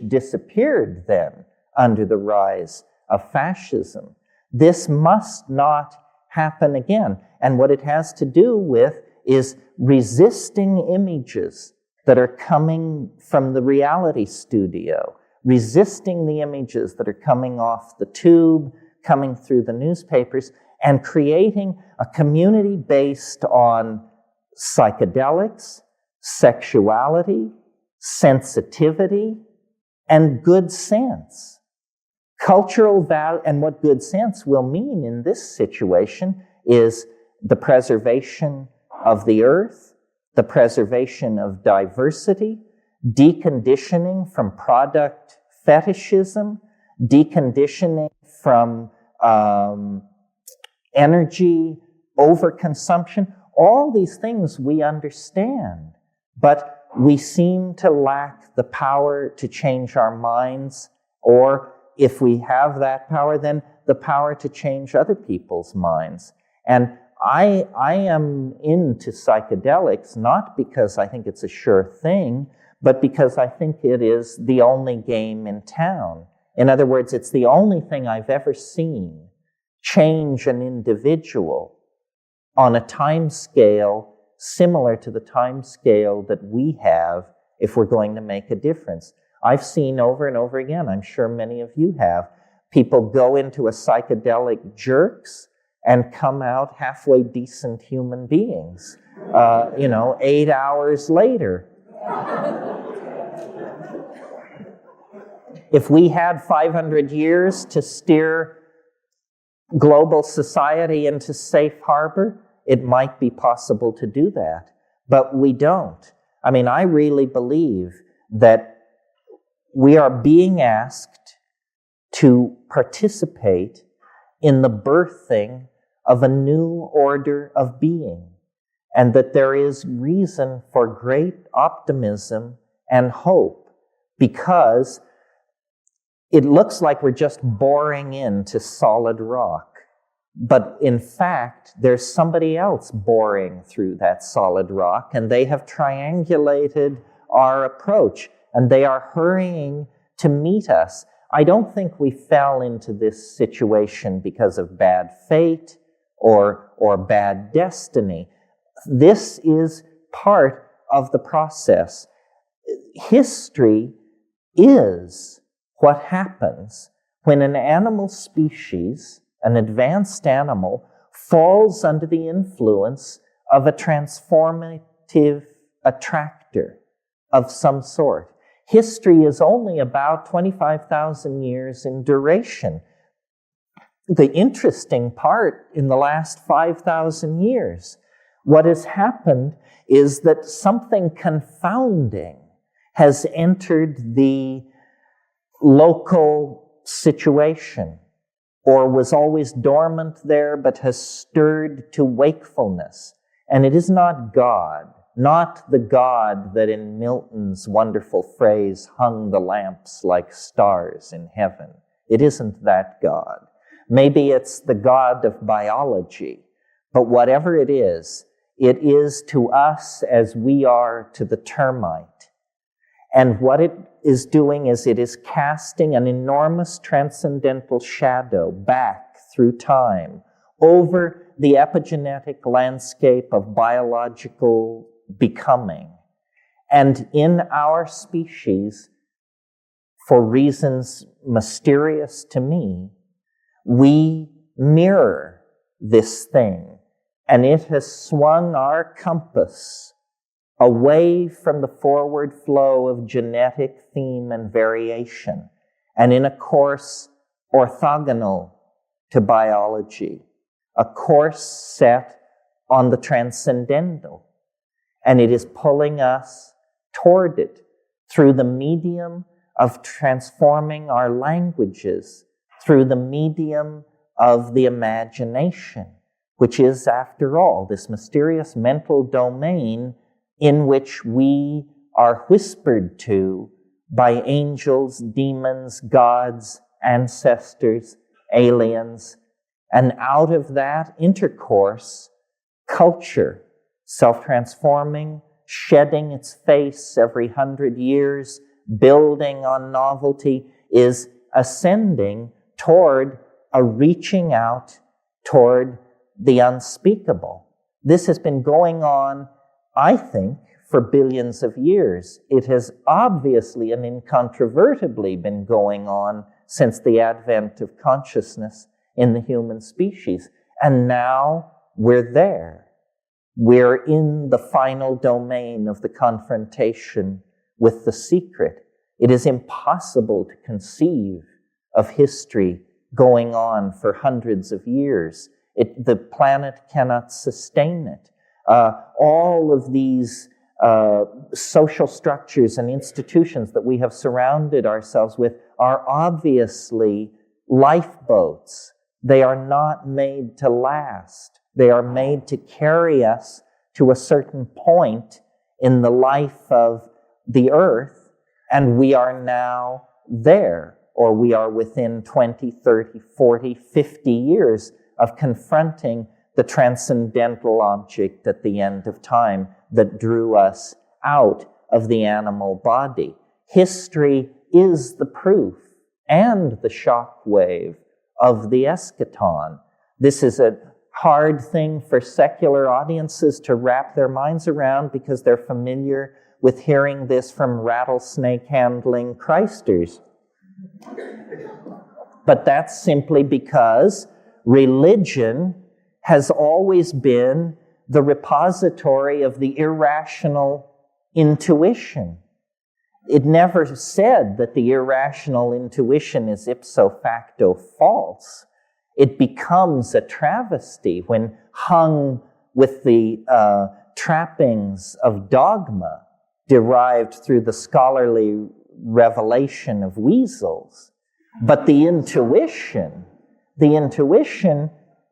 disappeared then under the rise of fascism. This must not happen again. And what it has to do with is resisting images that are coming from the reality studio, resisting the images that are coming off the tube, coming through the newspapers, and creating a community based on psychedelics, sexuality, sensitivity, and good sense. Cultural value, and what good sense will mean in this situation is the preservation of the earth, the preservation of diversity, deconditioning from product fetishism, deconditioning from energy overconsumption. All these things we understand, but we seem to lack the power to change our minds, or if we have that power, then the power to change other people's minds. And I am into psychedelics not because I think it's a sure thing, but because I think it is the only game in town. In other words, it's the only thing I've ever seen change an individual on a time scale similar to the time scale that we have if we're going to make a difference. I've seen over and over again, I'm sure many of you have, people go into a psychedelic jerks and come out halfway decent human beings, 8 hours later. If we had 500 years to steer global society into safe harbor, it might be possible to do that, but we don't. I mean, I really believe that we are being asked to participate in the birthing of a new order of being, and that there is reason for great optimism and hope, because it looks like we're just boring into solid rock. But in fact, there's somebody else boring through that solid rock, and they have triangulated our approach, and they are hurrying to meet us. I don't think we fell into this situation because of bad fate or bad destiny. This is part of the process. History is what happens when an animal species, an advanced animal, falls under the influence of a transformative attractor of some sort. History is only about 25,000 years in duration. The interesting part in the last 5,000 years, what has happened is that something confounding has entered the local situation, or was always dormant there but has stirred to wakefulness. And it is not God, not the God that in Milton's wonderful phrase hung the lamps like stars in heaven. It isn't that God. Maybe it's the God of biology, but whatever it is to us as we are to the termite. And what it is doing is it is casting an enormous transcendental shadow back through time over the epigenetic landscape of biological becoming. And in our species, for reasons mysterious to me, we mirror this thing, and it has swung our compass away from the forward flow of genetic theme and variation, and in a course orthogonal to biology, a course set on the transcendental. And it is pulling us toward it through the medium of transforming our languages, through the medium of the imagination, which is, after all, this mysterious mental domain in which we are whispered to by angels, demons, gods, ancestors, aliens, and out of that intercourse, culture, self-transforming, shedding its face every 100 years, building on novelty, is ascending toward a reaching out toward the unspeakable. This has been going on, I think, for billions of years. It has obviously and incontrovertibly been going on since the advent of consciousness in the human species. And now we're there. We're in the final domain of the confrontation with the secret. It is impossible to conceive of history going on for hundreds of years. The planet cannot sustain it. All of these social structures and institutions that we have surrounded ourselves with are obviously lifeboats. They are not made to last. They are made to carry us to a certain point in the life of the earth, and we are now there, or we are within 20, 30, 40, 50 years of confronting the transcendental object at the end of time that drew us out of the animal body. History is the proof and the shock wave of the eschaton. This is a hard thing for secular audiences to wrap their minds around because they're familiar with hearing this from rattlesnake-handling Christers. But that's simply because religion has always been the repository of the irrational intuition. It never said that the irrational intuition is ipso facto false. It becomes a travesty when hung with the trappings of dogma derived through the scholarly revelation of weasels. But the intuition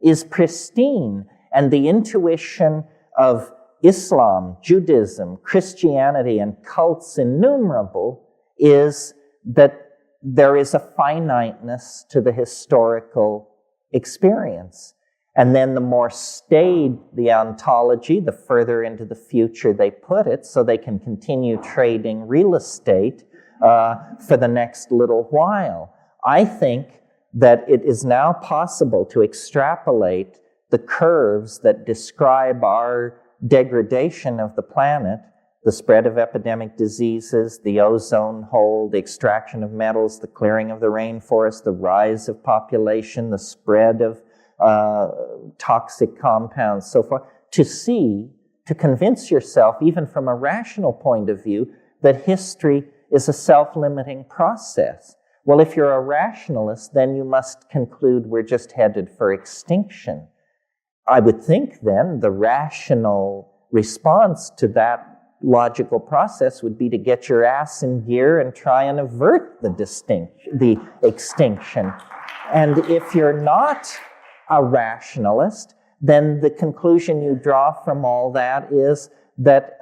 is pristine, and the intuition of Islam, Judaism, Christianity, and cults innumerable is that there is a finiteness to the historical experience. And then the more staid the ontology, the further into the future they put it, so they can continue trading real estate for the next little while. I think that it is now possible to extrapolate the curves that describe our degradation of the planet, the spread of epidemic diseases, the ozone hole, the extraction of metals, the clearing of the rainforest, the rise of population, the spread of toxic compounds, so forth, to convince yourself, even from a rational point of view, that history is a self-limiting process. Well, if you're a rationalist, then you must conclude we're just headed for extinction. I would think then the rational response to that logical process would be to get your ass in gear and try and avert the extinction. And if you're not a rationalist, then the conclusion you draw from all that is that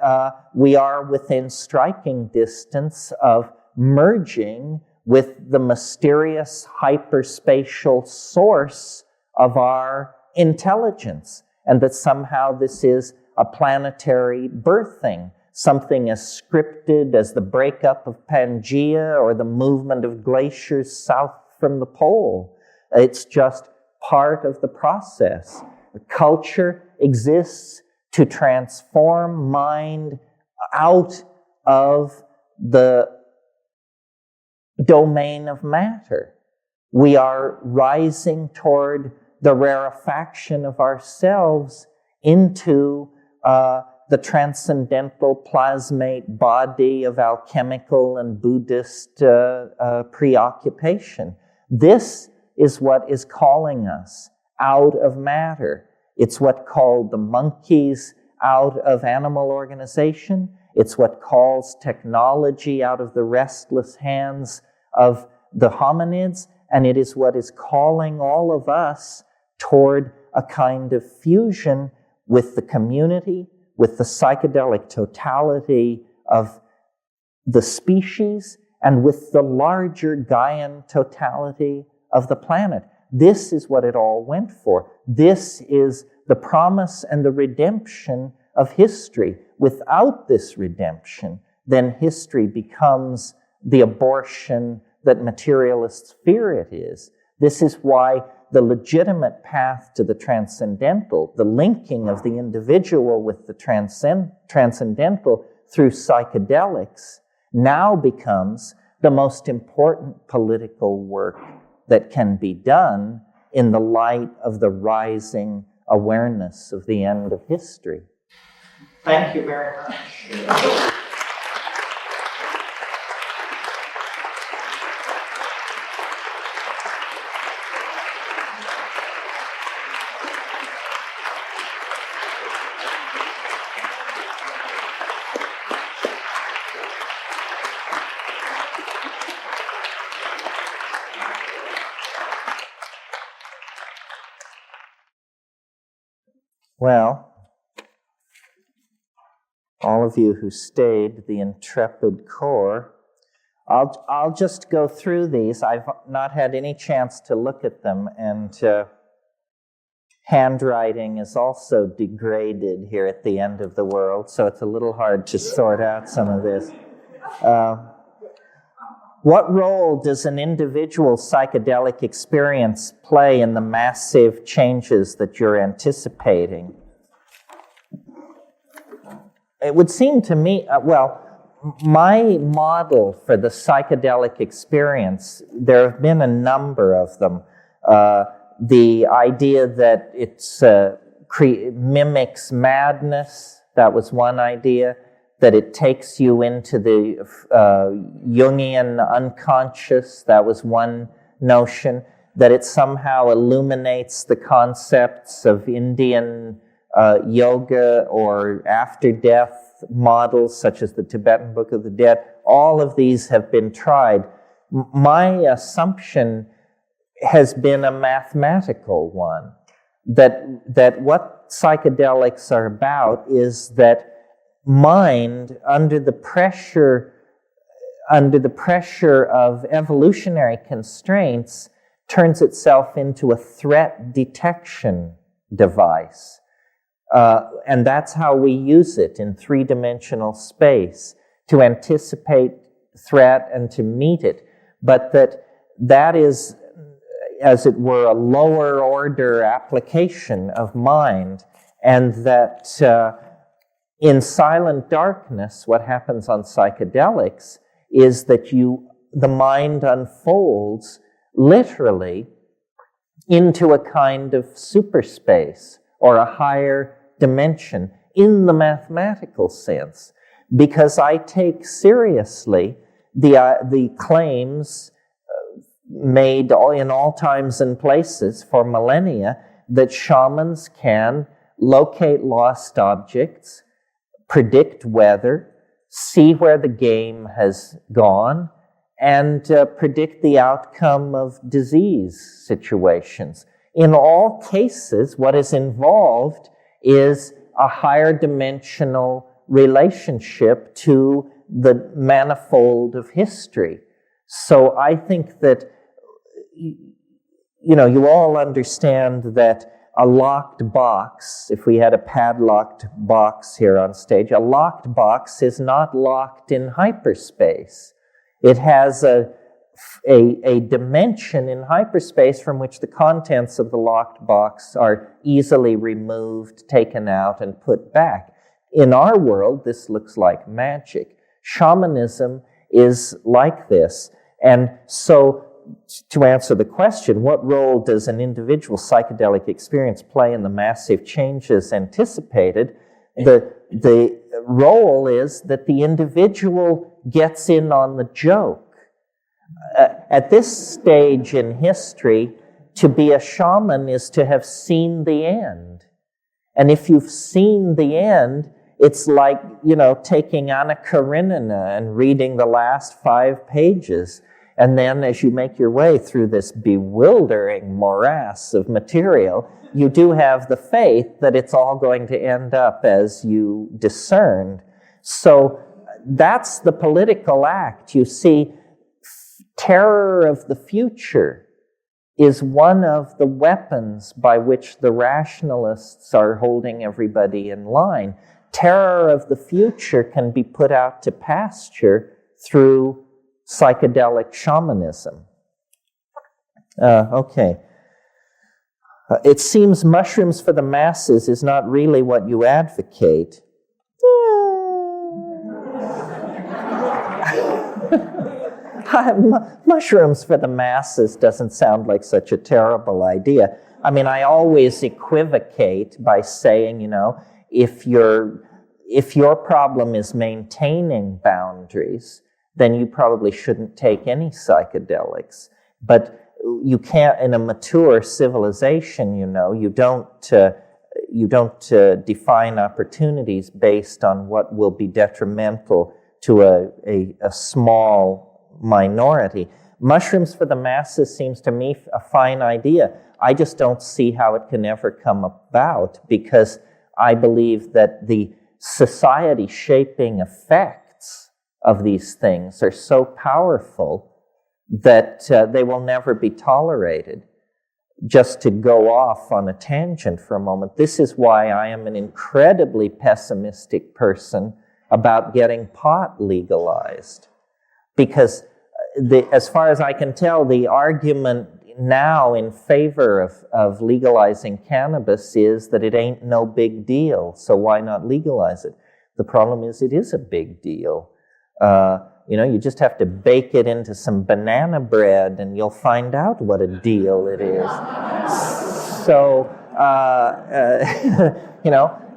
we are within striking distance of merging with the mysterious hyperspatial source of our intelligence, and that somehow this is a planetary birthing, something as scripted as the breakup of Pangaea or the movement of glaciers south from the pole. It's just part of the process. Culture exists to transform mind out of the domain of matter. We are rising toward the rarefaction of ourselves into the transcendental plasmate body of alchemical and Buddhist preoccupation. This is what is calling us out of matter. It's what called the monkeys out of animal organization. It's what calls technology out of the restless hands of the hominids. And it is what is calling all of us toward a kind of fusion with the community, with the psychedelic totality of the species, and with the larger Gaian totality of the planet. This is what it all went for. This is the promise and the redemption of history. Without this redemption, then history becomes the abortion that materialists fear it is. This is why the legitimate path to the transcendental, the linking of the individual with the transcendental through psychedelics, now becomes the most important political work that can be done in the light of the rising awareness of the end of history. Thank you very much. Well, all of you who stayed, the intrepid core, I'll just go through these. I've not had any chance to look at them, and handwriting is also degraded here at the end of the world, so it's a little hard to sort out some of this. What role does an individual psychedelic experience play in the massive changes that you're anticipating? It would seem to me, my model for the psychedelic experience, there have been a number of them. The idea that it mimics madness, that was one idea. That it takes you into the Jungian unconscious, that was one notion. That it somehow illuminates the concepts of Indian yoga or after-death models, such as the Tibetan Book of the Dead. All of these have been tried. My assumption has been a mathematical one, that what psychedelics are about is that mind, under the pressure of evolutionary constraints, turns itself into a threat detection device. And that's how we use it in three-dimensional space, to anticipate threat and to meet it. But that is, as it were, a lower order application of mind, and that in silent darkness, what happens on psychedelics is that the mind unfolds literally into a kind of superspace or a higher dimension in the mathematical sense, because I take seriously the claims made in all times and places for millennia that shamans can locate lost objects, predict weather, see where the game has gone, and predict the outcome of disease situations. In all cases, what is involved is a higher dimensional relationship to the manifold of history. So I think that, you all understand that a locked box, if we had a padlocked box here on stage, a locked box is not locked in hyperspace. It has a dimension in hyperspace from which the contents of the locked box are easily removed, taken out, and put back. In our world, this looks like magic. Shamanism is like this. And so, to answer the question, what role does an individual psychedelic experience play in the massive changes anticipated? The role is that the individual gets in on the joke. At this stage in history, to be a shaman is to have seen the end. And if you've seen the end, it's like, taking Anna Karenina and reading the last 5 pages. And then as you make your way through this bewildering morass of material, you do have the faith that it's all going to end up as you discerned. So that's the political act. You see, terror of the future is one of the weapons by which the rationalists are holding everybody in line. Terror of the future can be put out to pasture through psychedelic shamanism. Okay. It seems mushrooms for the masses is not really what you advocate. Mushrooms for the masses doesn't sound like such a terrible idea. I mean, I always equivocate by saying, if your problem is maintaining boundaries, then you probably shouldn't take any psychedelics. But you can't, in a mature civilization, you don't define opportunities based on what will be detrimental to a small minority. Mushrooms for the masses seems to me a fine idea. I just don't see how it can ever come about, because I believe that the society-shaping effects of these things are so powerful that they will never be tolerated. Just to go off on a tangent for a moment, this is why I am an incredibly pessimistic person about getting pot legalized. Because as far as I can tell, the argument now in favor of legalizing cannabis is that it ain't no big deal, so why not legalize it? The problem is it is a big deal. You just have to bake it into some banana bread and you'll find out what a deal it is. So,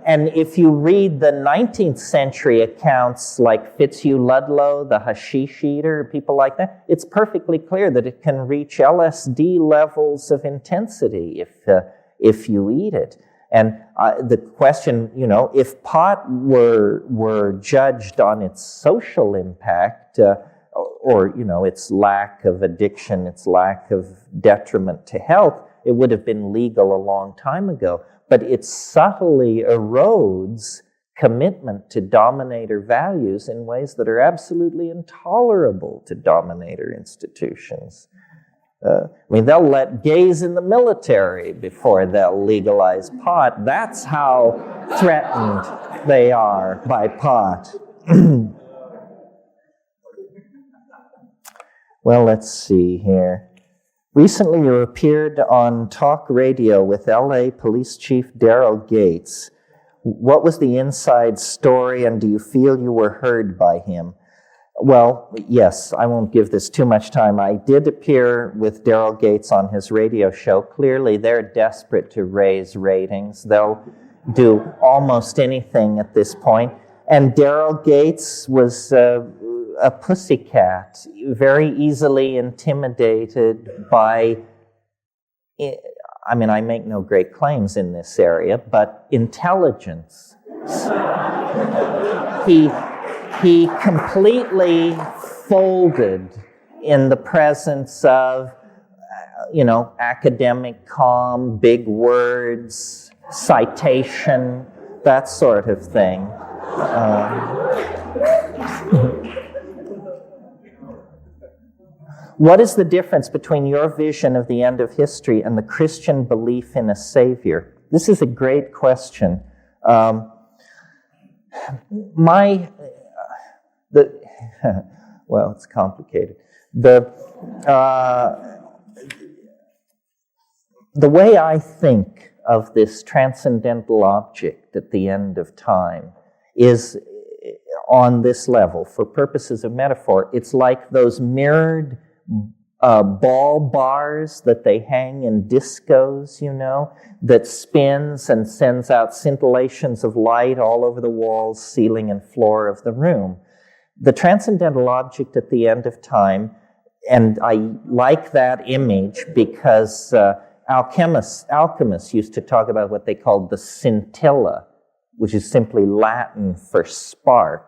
and if you read the 19th century accounts like Fitzhugh Ludlow, the hashish eater, people like that, it's perfectly clear that it can reach LSD levels of intensity if you eat it. And the question, if pot were judged on its social impact, or its lack of addiction, its lack of detriment to health, it would have been legal a long time ago. But it subtly erodes commitment to dominator values in ways that are absolutely intolerable to dominator institutions. They'll let gays in the military before they'll legalize pot. That's how threatened they are by pot. Well, let's see here. Recently, you appeared on talk radio with LA Police Chief Daryl Gates. What was the inside story, and do you feel you were heard by him? Well, yes, I won't give this too much time. I did appear with Daryl Gates on his radio show. Clearly, they're desperate to raise ratings. They'll do almost anything at this point. And Daryl Gates was a pussycat, very easily intimidated by, I make no great claims in this area, but intelligence. He completely folded in the presence of, academic calm, big words, citation, that sort of thing. What is the difference between your vision of the end of history and the Christian belief in a Savior? This is a great question. Well, it's complicated. The way I think of this transcendental object at the end of time is on this level. For purposes of metaphor, it's like those mirrored ball bars that they hang in discos, that spins and sends out scintillations of light all over the walls, ceiling, and floor of the room. The transcendental object at the end of time, and I like that image because alchemists used to talk about what they called the scintilla, which is simply Latin for spark.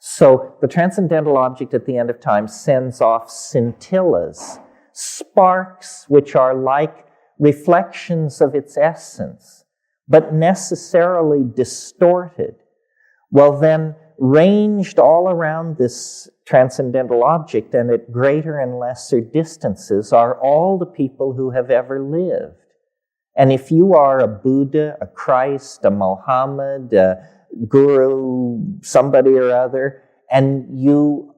So the transcendental object at the end of time sends off scintillas, sparks which are like reflections of its essence, but necessarily distorted. Well, then, ranged all around this transcendental object and at greater and lesser distances are all the people who have ever lived. And if you are a Buddha, a Christ, a Mohammed, a guru, somebody or other, and you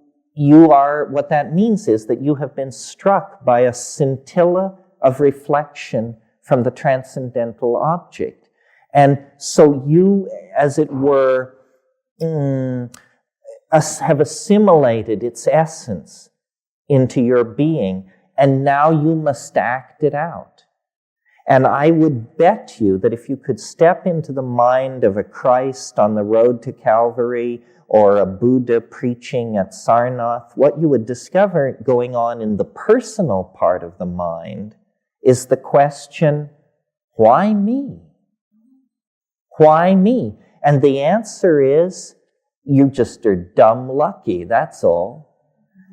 are, what that means is that you have been struck by a scintilla of reflection from the transcendental object. And so you, as it were, have assimilated its essence into your being, and now you must act it out. And I would bet you that if you could step into the mind of a Christ on the road to Calvary or a Buddha preaching at Sarnath, what you would discover going on in the personal part of the mind is the question, why me? Why me? And the answer is, you just are dumb lucky, that's all.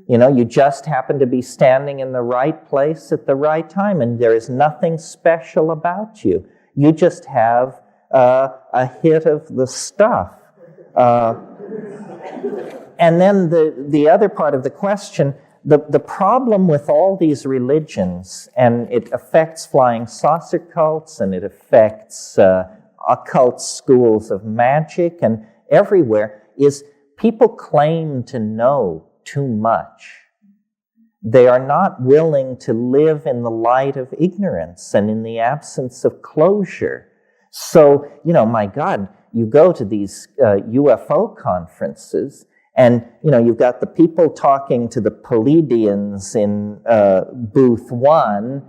You just happen to be standing in the right place at the right time, and there is nothing special about you. You just have a hit of the stuff. And then the other part of the question, the problem with all these religions, and it affects flying saucer cults, and it affects occult schools of magic, and everywhere, is people claim to know too much. They are not willing to live in the light of ignorance and in the absence of closure. So, my God, you go to these UFO conferences, and, you've got the people talking to the Pleiadians in booth 1.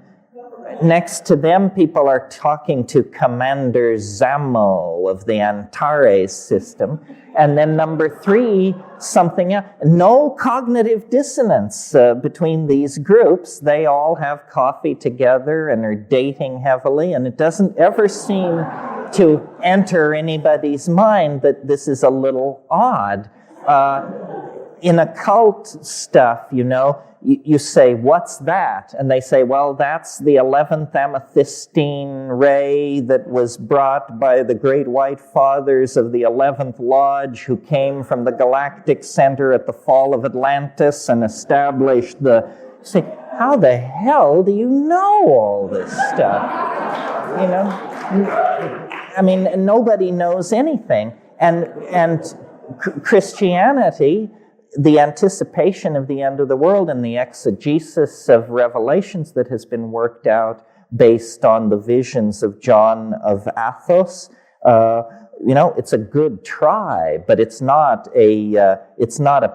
Next to them, people are talking to Commander Zamo of the Antares system. And then number 3, something else. No cognitive dissonance between these groups. They all have coffee together and are dating heavily, and it doesn't ever seem to enter anybody's mind that this is a little odd. In occult stuff, you say, what's that? And they say, well, that's the 11th amethystine ray that was brought by the great white fathers of the 11th Lodge who came from the galactic center at the fall of Atlantis and established the... Say, how the hell do you know all this stuff? I mean, nobody knows anything. And Christianity, the anticipation of the end of the world and the exegesis of Revelations that has been worked out based on the visions of John of Athos, it's a good try, but it's not a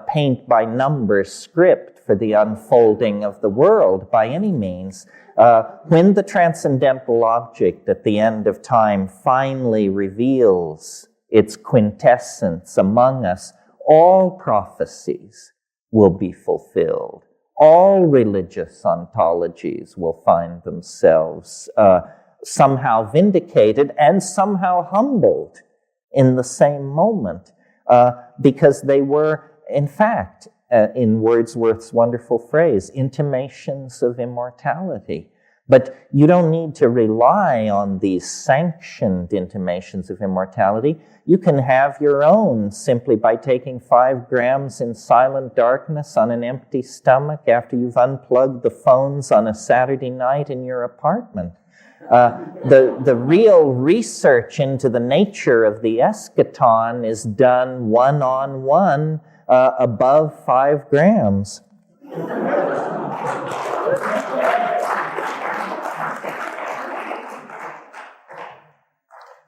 paint by numbers script for the unfolding of the world by any means. When the transcendental object at the end of time finally reveals its quintessence among us, all prophecies will be fulfilled. All religious ontologies will find themselves somehow vindicated and somehow humbled in the same moment, because they were, in fact, in Wordsworth's wonderful phrase, intimations of immortality. But you don't need to rely on these sanctioned intimations of immortality. You can have your own simply by taking 5 grams in silent darkness on an empty stomach after you've unplugged the phones on a Saturday night in your apartment. The real research into the nature of the eschaton is done one-on-one above 5 grams.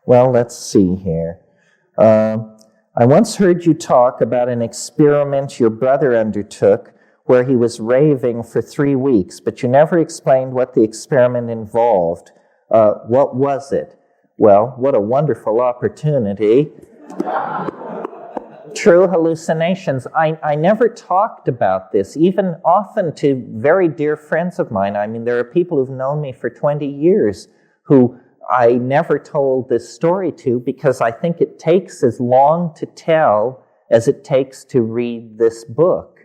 Well, let's see here. I once heard you talk about an experiment your brother undertook where he was raving for 3 weeks, but you never explained what the experiment involved. What was it? Well, what a wonderful opportunity. True hallucinations. I never talked about this, even often to very dear friends of mine. I mean, there are people who've known me for 20 years who I never told this story to because I think it takes as long to tell as it takes to read this book.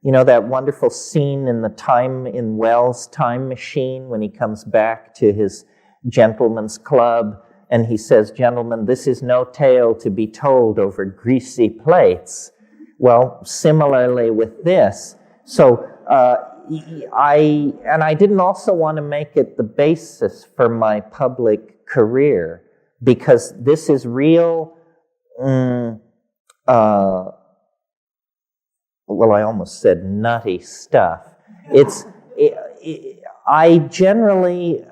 You know, that wonderful scene in Wells' Time Machine when he comes back to his gentleman's club and he says, "Gentlemen, this is no tale to be told over greasy plates." Well, similarly with this. So I didn't also want to make it the basis for my public career because this is real, well, I almost said nutty stuff. I generally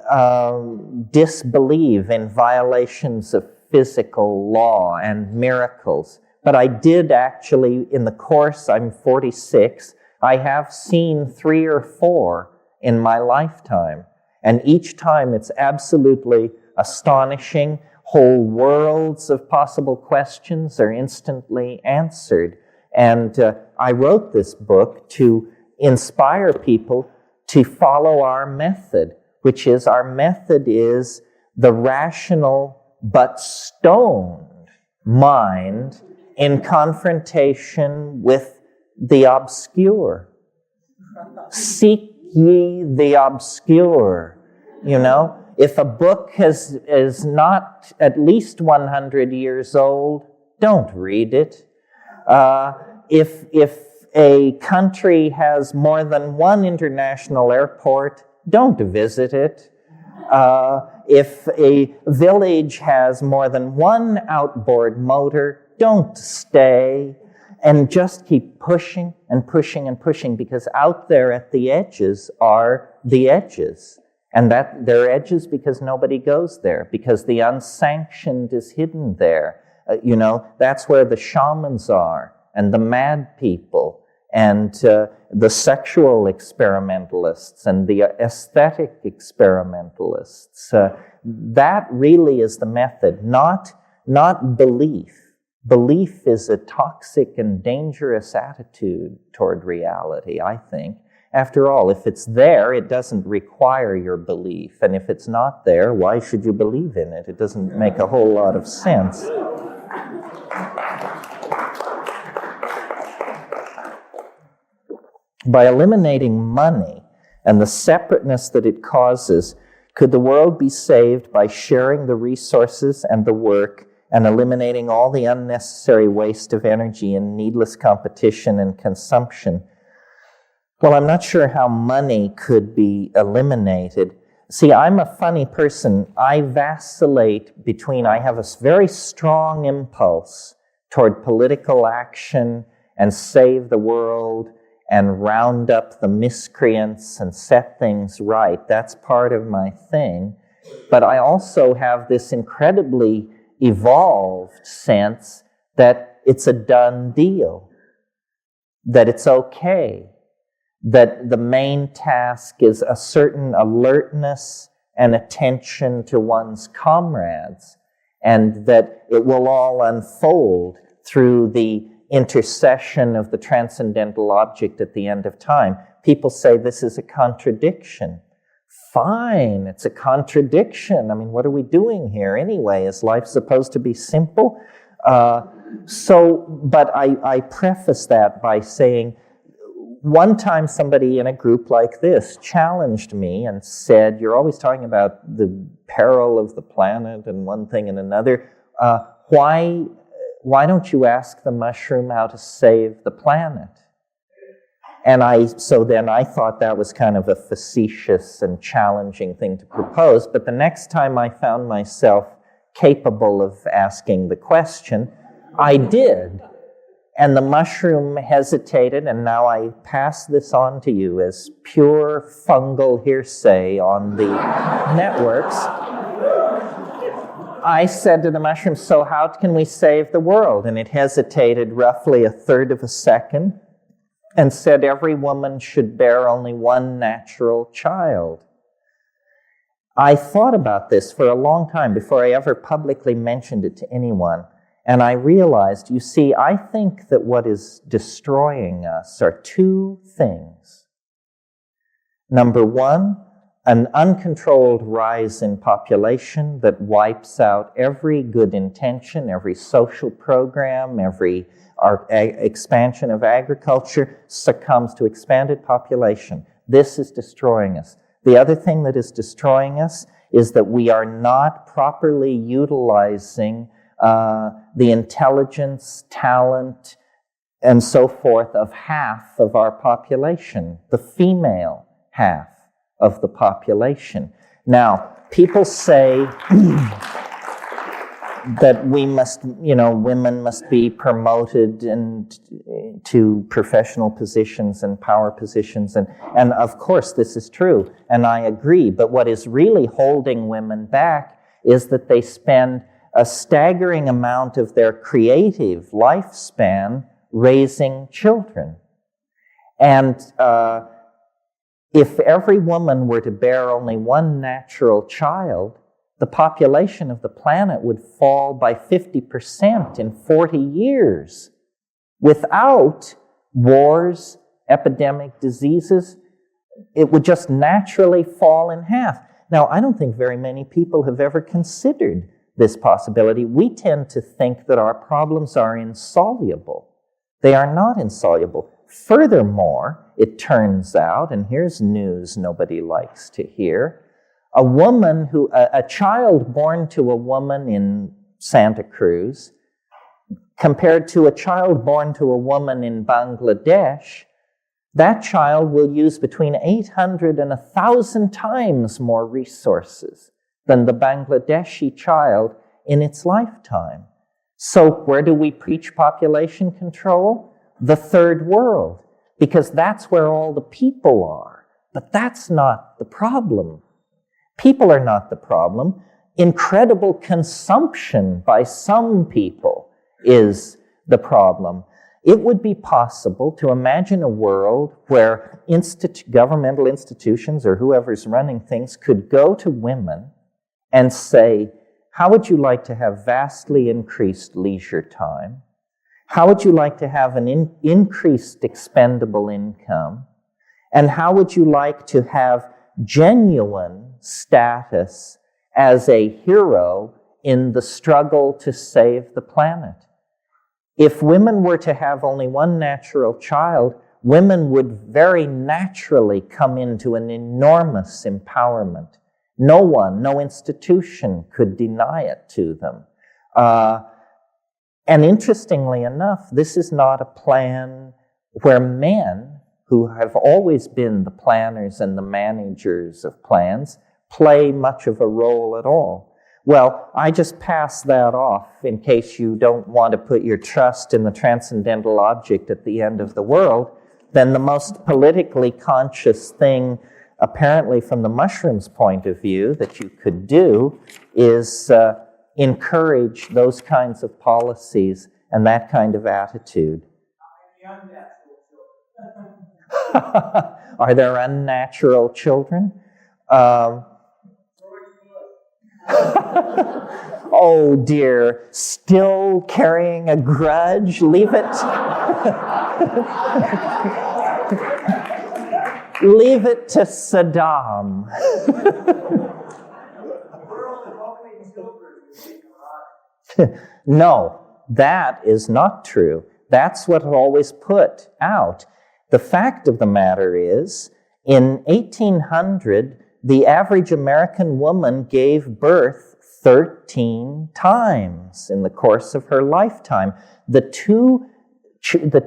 disbelieve in violations of physical law and miracles, but I did actually, in the course, I'm 46, I have seen 3 or 4 in my lifetime. And each time it's absolutely astonishing. Whole worlds of possible questions are instantly answered. And I wrote this book to inspire people to follow our method, which is our method is the rational but stoned mind in confrontation with the obscure. Seek ye the obscure. You know, if a book is not at least 100 years old, don't read it. If a country has more than one international airport, don't visit it. If a village has more than one outboard motor, don't stay. And just keep pushing and pushing and pushing, because out there at the edges are the edges. And that they're edges because nobody goes there, because the unsanctioned is hidden there. That's where the shamans are, and the mad people, and the sexual experimentalists, and the aesthetic experimentalists. That really is the method, not belief. Belief is a toxic and dangerous attitude toward reality, I think. After all, if it's there, it doesn't require your belief. And if it's not there, why should you believe in it? It doesn't make a whole lot of sense. By eliminating money and the separateness that it causes, could the world be saved by sharing the resources and the work and eliminating all the unnecessary waste of energy and needless competition and consumption? Well, I'm not sure how money could be eliminated. See, I'm a funny person. I vacillate between, I have a very strong impulse toward political action and save the world and round up the miscreants and set things right. That's part of my thing. But I also have this incredibly evolved sense that it's a done deal, that it's okay, that the main task is a certain alertness and attention to one's comrades, and that it will all unfold through the intercession of the transcendental object at the end of time. People say this is a contradiction. Fine, it's a contradiction. I mean, what are we doing here anyway? Is life supposed to be simple? But I preface that by saying, one time somebody in a group like this challenged me and said, you're always talking about the peril of the planet and one thing and another. Why don't you ask the mushroom how to save the planet? And so then I thought that was kind of a facetious and challenging thing to propose. But the next time I found myself capable of asking the question, I did. And the mushroom hesitated, and now I pass this on to you as pure fungal hearsay on the networks. I said to the mushroom, so how can we save the world? And it hesitated roughly a third of a second and said every woman should bear only one natural child. I thought about this for a long time before I ever publicly mentioned it to anyone. And I realized, you see, I think that what is destroying us are two things. Number one, an uncontrolled rise in population that wipes out every good intention, every social program, every expansion of agriculture succumbs to expanded population. This is destroying us. The other thing that is destroying us is that we are not properly utilizing the intelligence, talent, and so forth of half of our population, the female half of the population. Now, people say that we must, women must be promoted to professional positions and power positions, and of course this is true, and I agree, but what is really holding women back is that they spend a staggering amount of their creative lifespan raising children. And if every woman were to bear only one natural child, the population of the planet would fall by 50% in 40 years. Without wars, epidemic diseases, it would just naturally fall in half. Now, I don't think very many people have ever considered this possibility. We tend to think that our problems are insoluble. They are not insoluble. Furthermore, it turns out, and here's news nobody likes to hear, A child born to a woman in Santa Cruz compared to a child born to a woman in Bangladesh, that child will use between 800 and 1,000 times more resources than the Bangladeshi child in its lifetime. So where do we preach population control? The third world, because that's where all the people are. But that's not the problem. People are not the problem. Incredible consumption by some people is the problem. It would be possible to imagine a world where governmental institutions or whoever's running things could go to women and say, how would you like to have vastly increased leisure time? How would you like to have an increased expendable income? And how would you like to have genuine status as a hero in the struggle to save the planet? If women were to have only one natural child, women would very naturally come into an enormous empowerment. No one, no institution could deny it to them. And interestingly enough, this is not a plan where men, who have always been the planners and the managers of plans, play much of a role at all. Well, I just pass that off in case you don't want to put your trust in the transcendental object at the end of the world. Then the most politically conscious thing, apparently from the mushrooms' point of view, that you could do is encourage those kinds of policies and that kind of attitude. Are there unnatural children? Oh dear, still carrying a grudge? Leave it. Leave it to Saddam. No, that is not true. That's what always put out. The fact of the matter is, in 1800, the average American woman gave birth 13 times in the course of her lifetime. The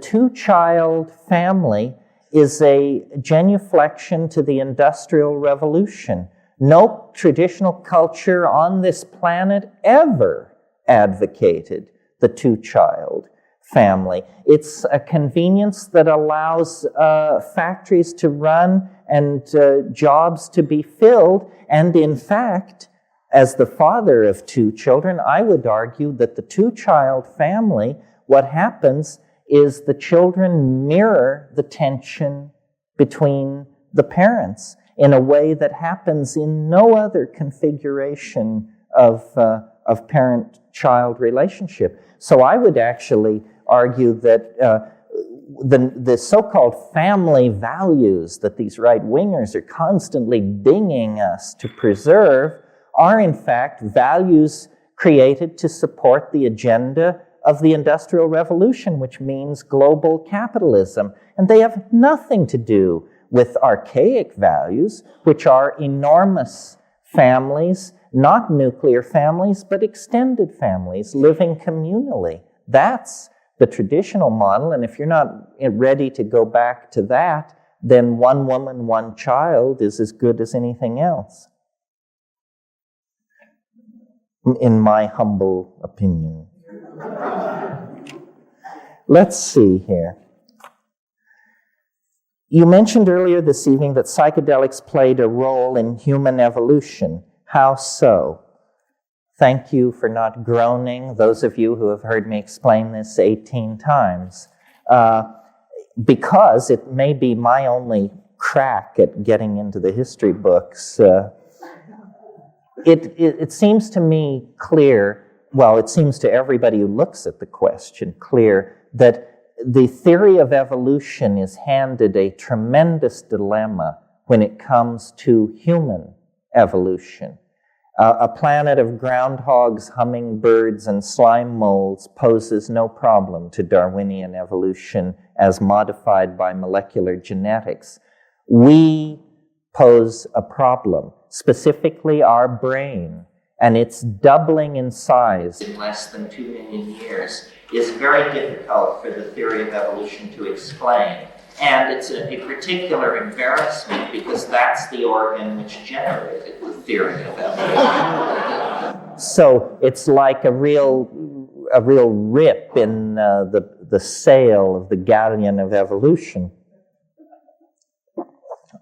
two-child family is a genuflection to the Industrial Revolution. No traditional culture on this planet ever advocated the two-child family. It's a convenience that allows factories to run and jobs to be filled. And in fact, as the father of two children, I would argue that the two-child family, what happens is the children mirror the tension between the parents in a way that happens in no other configuration of parent-child relationship. So I would actually argue that the so-called family values that these right-wingers are constantly dinging us to preserve are in fact values created to support the agenda of the Industrial Revolution, which means global capitalism. And they have nothing to do with archaic values, which are enormous families, not nuclear families, but extended families living communally. That's the traditional model, and if you're not ready to go back to that, then one woman, one child is as good as anything else, in my humble opinion. Let's see here. You mentioned earlier this evening that psychedelics played a role in human evolution. How so? Thank you for not groaning, those of you who have heard me explain this 18 times. Because it may be my only crack at getting into the history books, it seems to me clear, well, it seems to everybody who looks at the question clear, that the theory of evolution is handed a tremendous dilemma when it comes to human evolution. A planet of groundhogs, hummingbirds, and slime molds poses no problem to Darwinian evolution as modified by molecular genetics. We pose a problem, specifically our brain, and its doubling in size in less than 2 million years is very difficult for the theory of evolution to explain. And it's a particular embarrassment because that's the organ which generated the theory of evolution. So it's like a real rip in the sail of the galleon of evolution.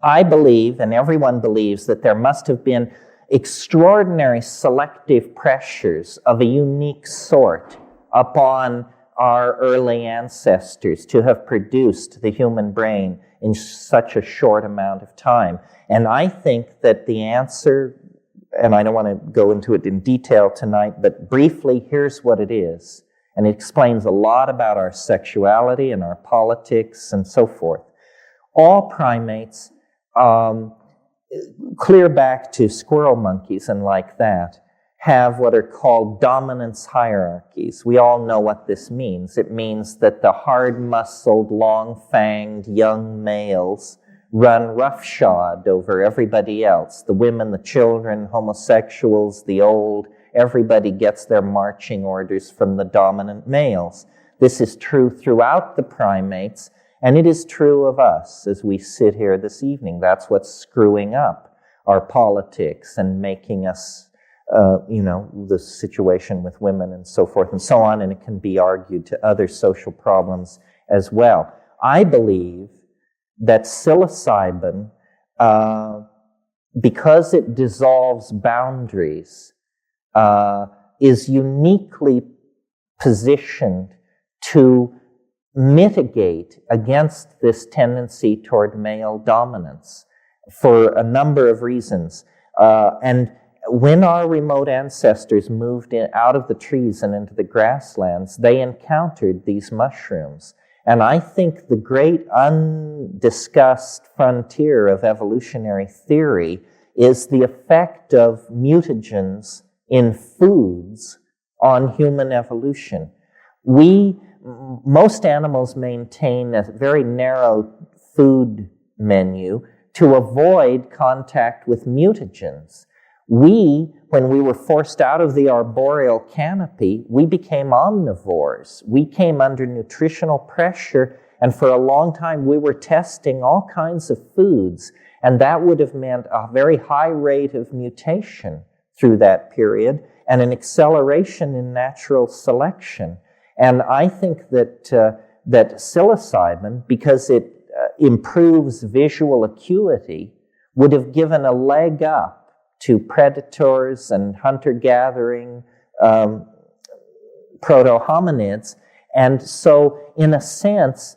I believe, and everyone believes, that there must have been extraordinary selective pressures of a unique sort upon our early ancestors to have produced the human brain in such a short amount of time. And I think that the answer, and I don't want to go into it in detail tonight, but briefly, here's what it is. And it explains a lot about our sexuality and our politics and so forth. All primates, clear back to squirrel monkeys and like that, have what are called dominance hierarchies. We all know what this means. It means that the hard-muscled, long-fanged young males run roughshod over everybody else. The women, the children, homosexuals, the old, everybody gets their marching orders from the dominant males. This is true throughout the primates, and it is true of us as we sit here this evening. That's what's screwing up our politics and making us the situation with women and so forth and so on, and it can be argued to other social problems as well. I believe that psilocybin, because it dissolves boundaries, is uniquely positioned to mitigate against this tendency toward male dominance for a number of reasons. And when our remote ancestors moved out of the trees and into the grasslands, they encountered these mushrooms. And I think the great undiscussed frontier of evolutionary theory is the effect of mutagens in foods on human evolution. Most animals maintain a very narrow food menu to avoid contact with mutagens. When we were forced out of the arboreal canopy, we became omnivores. We came under nutritional pressure, and for a long time we were testing all kinds of foods, and that would have meant a very high rate of mutation through that period and an acceleration in natural selection. And I think that psilocybin, because it improves visual acuity, would have given a leg up to predators and hunter-gathering proto-hominids. And so, in a sense,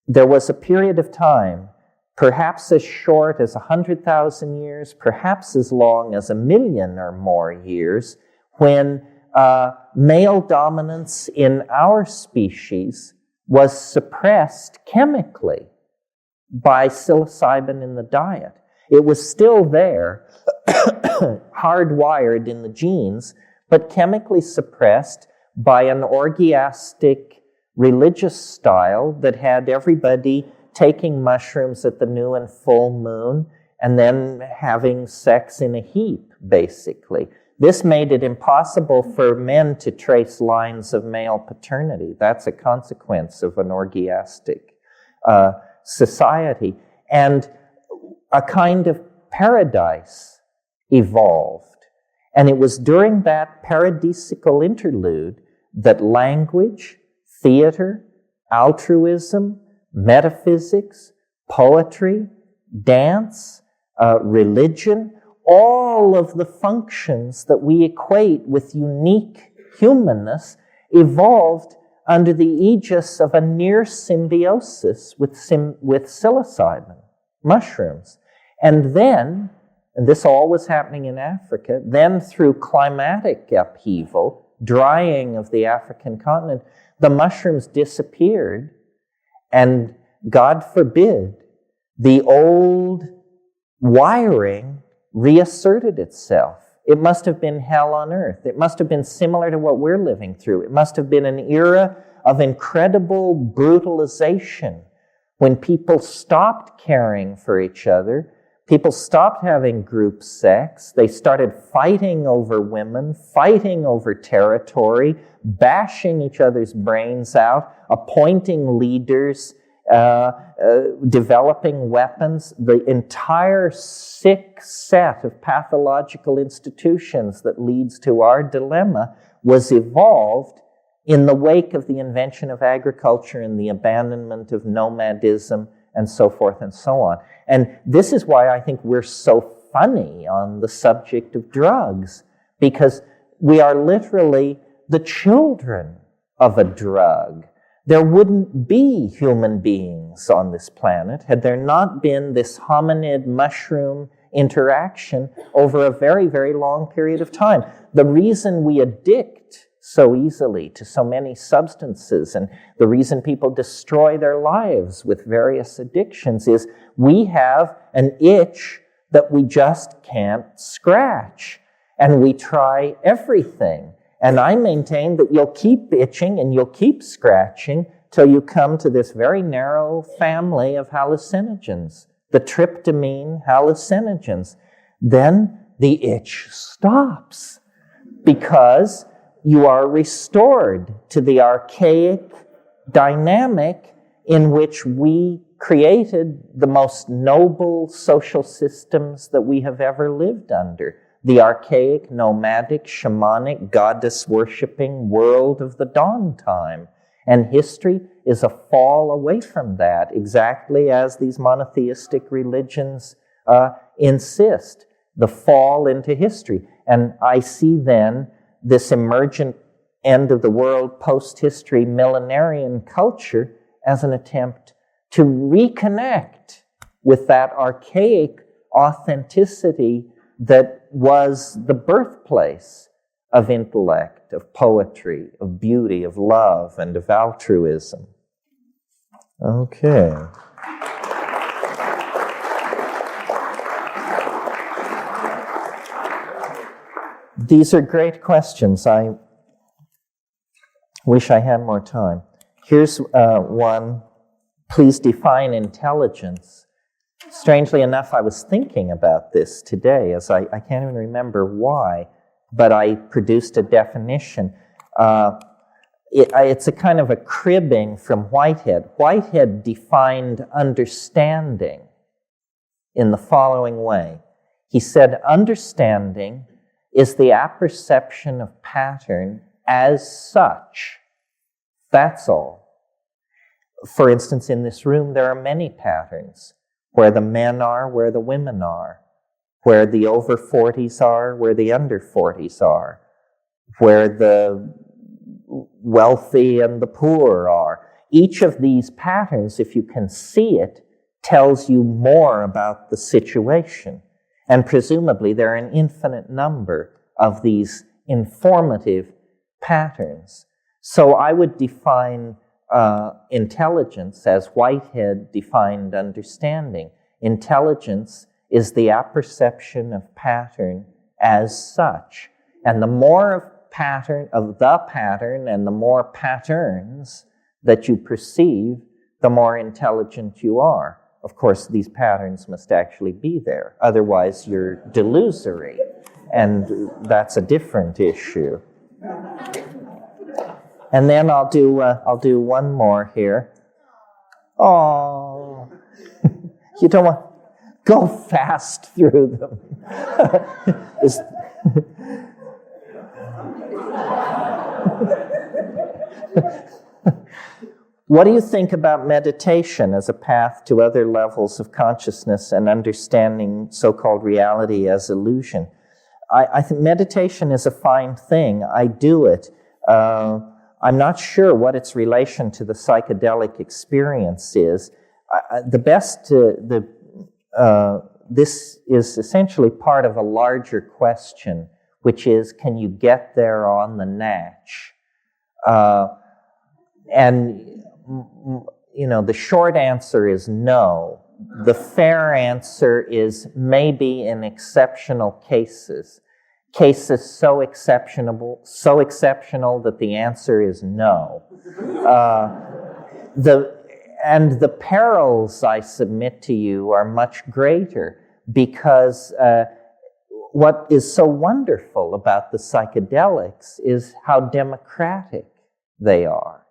there was a period of time, perhaps as short as 100,000 years, perhaps as long as 1 million or more years, when male dominance in our species was suppressed chemically by psilocybin in the diet. It was still there, hardwired in the genes, but chemically suppressed by an orgiastic religious style that had everybody taking mushrooms at the new and full moon and then having sex in a heap, basically. This made it impossible for men to trace lines of male paternity. That's a consequence of an orgiastic society. And a kind of paradise evolved. And it was during that paradisical interlude that language, theater, altruism, metaphysics, poetry, dance, religion, all of the functions that we equate with unique humanness evolved under the aegis of a near symbiosis with psilocybin, mushrooms. And then, and this all was happening in Africa, then through climatic upheaval, drying of the African continent, the mushrooms disappeared, and God forbid, the old wiring reasserted itself. It must have been hell on earth. It must have been similar to what we're living through. It must have been an era of incredible brutalization when people stopped caring for each other, People stopped having group sex. They started fighting over women, fighting over territory, bashing each other's brains out, appointing leaders, developing weapons. The entire sick set of pathological institutions that leads to our dilemma was evolved in the wake of the invention of agriculture and the abandonment of nomadism and so forth and so on. And this is why I think we're so funny on the subject of drugs, because we are literally the children of a drug. There wouldn't be human beings on this planet had there not been this hominid mushroom interaction over a very, very long period of time. The reason we addict so easily to so many substances, and the reason people destroy their lives with various addictions, is we have an itch that we just can't scratch, and we try everything. And I maintain that you'll keep itching and you'll keep scratching till you come to this very narrow family of hallucinogens, the tryptamine hallucinogens. Then the itch stops because you are restored to the archaic dynamic in which we created the most noble social systems that we have ever lived under. The archaic, nomadic, shamanic, goddess-worshipping world of the dawn time. And history is a fall away from that, exactly as these monotheistic religions insist, the fall into history. And I see then this emergent end of the world, post-history, millenarian culture as an attempt to reconnect with that archaic authenticity that was the birthplace of intellect, of poetry, of beauty, of love, and of altruism. Okay. These are great questions. I wish I had more time. Here's one. Please define intelligence. Strangely enough, I was thinking about this today, as I can't even remember why, but I produced a definition. It's a kind of a cribbing from Whitehead. Whitehead defined understanding in the following way. He said, understanding is the apperception of pattern as such. That's all. For instance, in this room, there are many patterns. Where the men are, where the women are. Where the over 40s are, where the under 40s are. Where the wealthy and the poor are. Each of these patterns, if you can see it, tells you more about the situation. And presumably there are an infinite number of these informative patterns. So I would define intelligence as Whitehead defined understanding. Intelligence is the apperception of pattern as such. And the more of the pattern and the more patterns that you perceive, the more intelligent you are. Of course, these patterns must actually be there. Otherwise, you're delusory. And that's a different issue. And then I'll do one more here. Oh, you don't want go fast through them. What do you think about meditation as a path to other levels of consciousness and understanding so-called reality as illusion? I think meditation is a fine thing. I do it. I'm not sure what its relation to the psychedelic experience is. This is essentially part of a larger question, which is, can you get there on the natch? The short answer is no. The fair answer is maybe in exceptional cases. Cases so exceptional that the answer is no. The perils, I submit to you, are much greater. because what is so wonderful about the psychedelics is how democratic they are.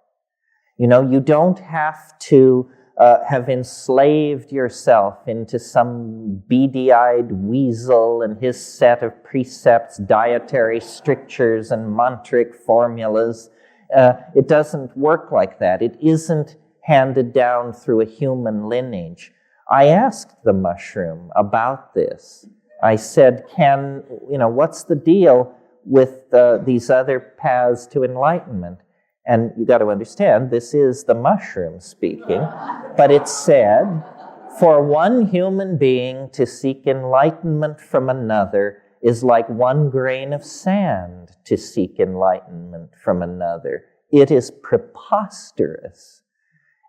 You know, you don't have to have enslaved yourself into some beady-eyed weasel and his set of precepts, dietary strictures, and mantric formulas. It doesn't work like that. It isn't handed down through a human lineage. I asked the mushroom about this. I said, what's the deal with these other paths to enlightenment? And you got to understand, this is the mushroom speaking, but it said, for one human being to seek enlightenment from another is like one grain of sand to seek enlightenment from another. It is preposterous.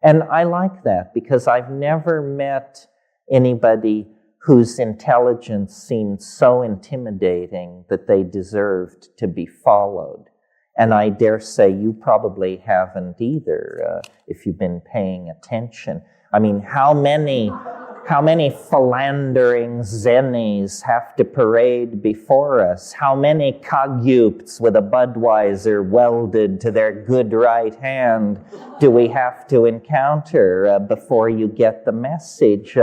And I like that because I've never met anybody whose intelligence seemed so intimidating that they deserved to be followed. And I dare say you probably haven't either, if you've been paying attention. I mean, how many philandering zennies have to parade before us? How many Kagyups with a Budweiser welded to their good right hand do we have to encounter before you get the message?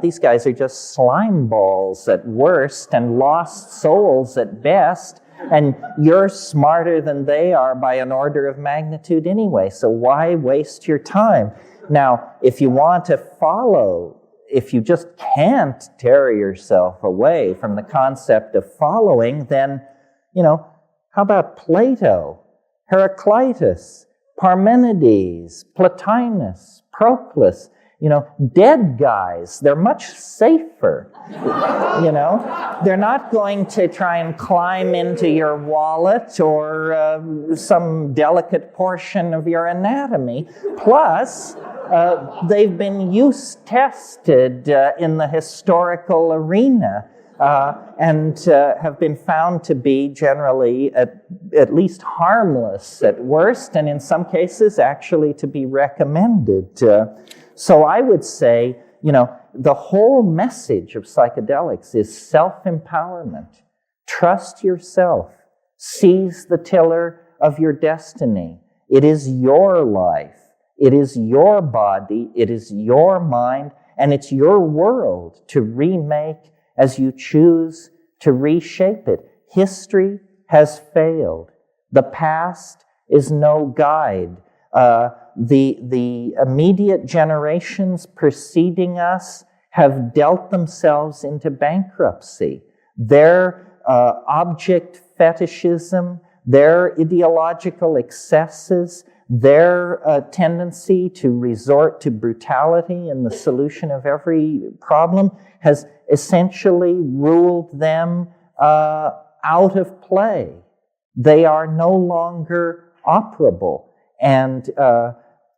These guys are just slime balls at worst and lost souls at best. And you're smarter than they are by an order of magnitude anyway, so why waste your time? Now, if you want to follow, if you just can't tear yourself away from the concept of following, then, how about Plato, Heraclitus, Parmenides, Plotinus, Proclus? Dead guys, they're much safer. They're not going to try and climb into your wallet or some delicate portion of your anatomy. Plus, they've been use-tested in the historical arena and have been found to be generally at least harmless at worst, and in some cases actually to be recommended. So I would say, the whole message of psychedelics is self-empowerment. Trust yourself. Seize the tiller of your destiny. It is your life. It is your body. It is your mind. And it's your world to remake as you choose to reshape it. History has failed. The past is no guide. The immediate generations preceding us have dealt themselves into bankruptcy. Their object fetishism, their ideological excesses, their tendency to resort to brutality in the solution of every problem has essentially ruled them out of play. They are no longer operable. And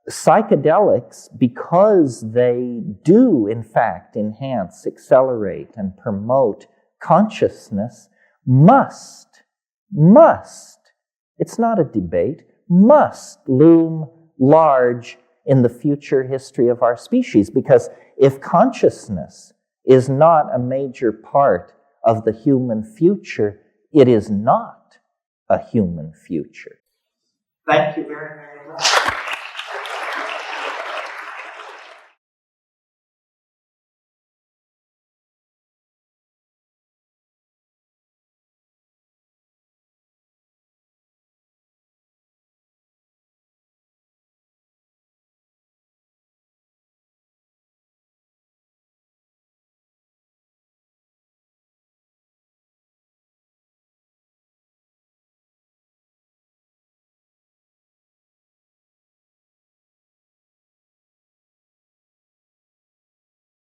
psychedelics, because they do, in fact, enhance, accelerate, and promote consciousness, must, it's not a debate, must loom large in the future history of our species. Because if consciousness is not a major part of the human future, it is not a human future. Thank you very much.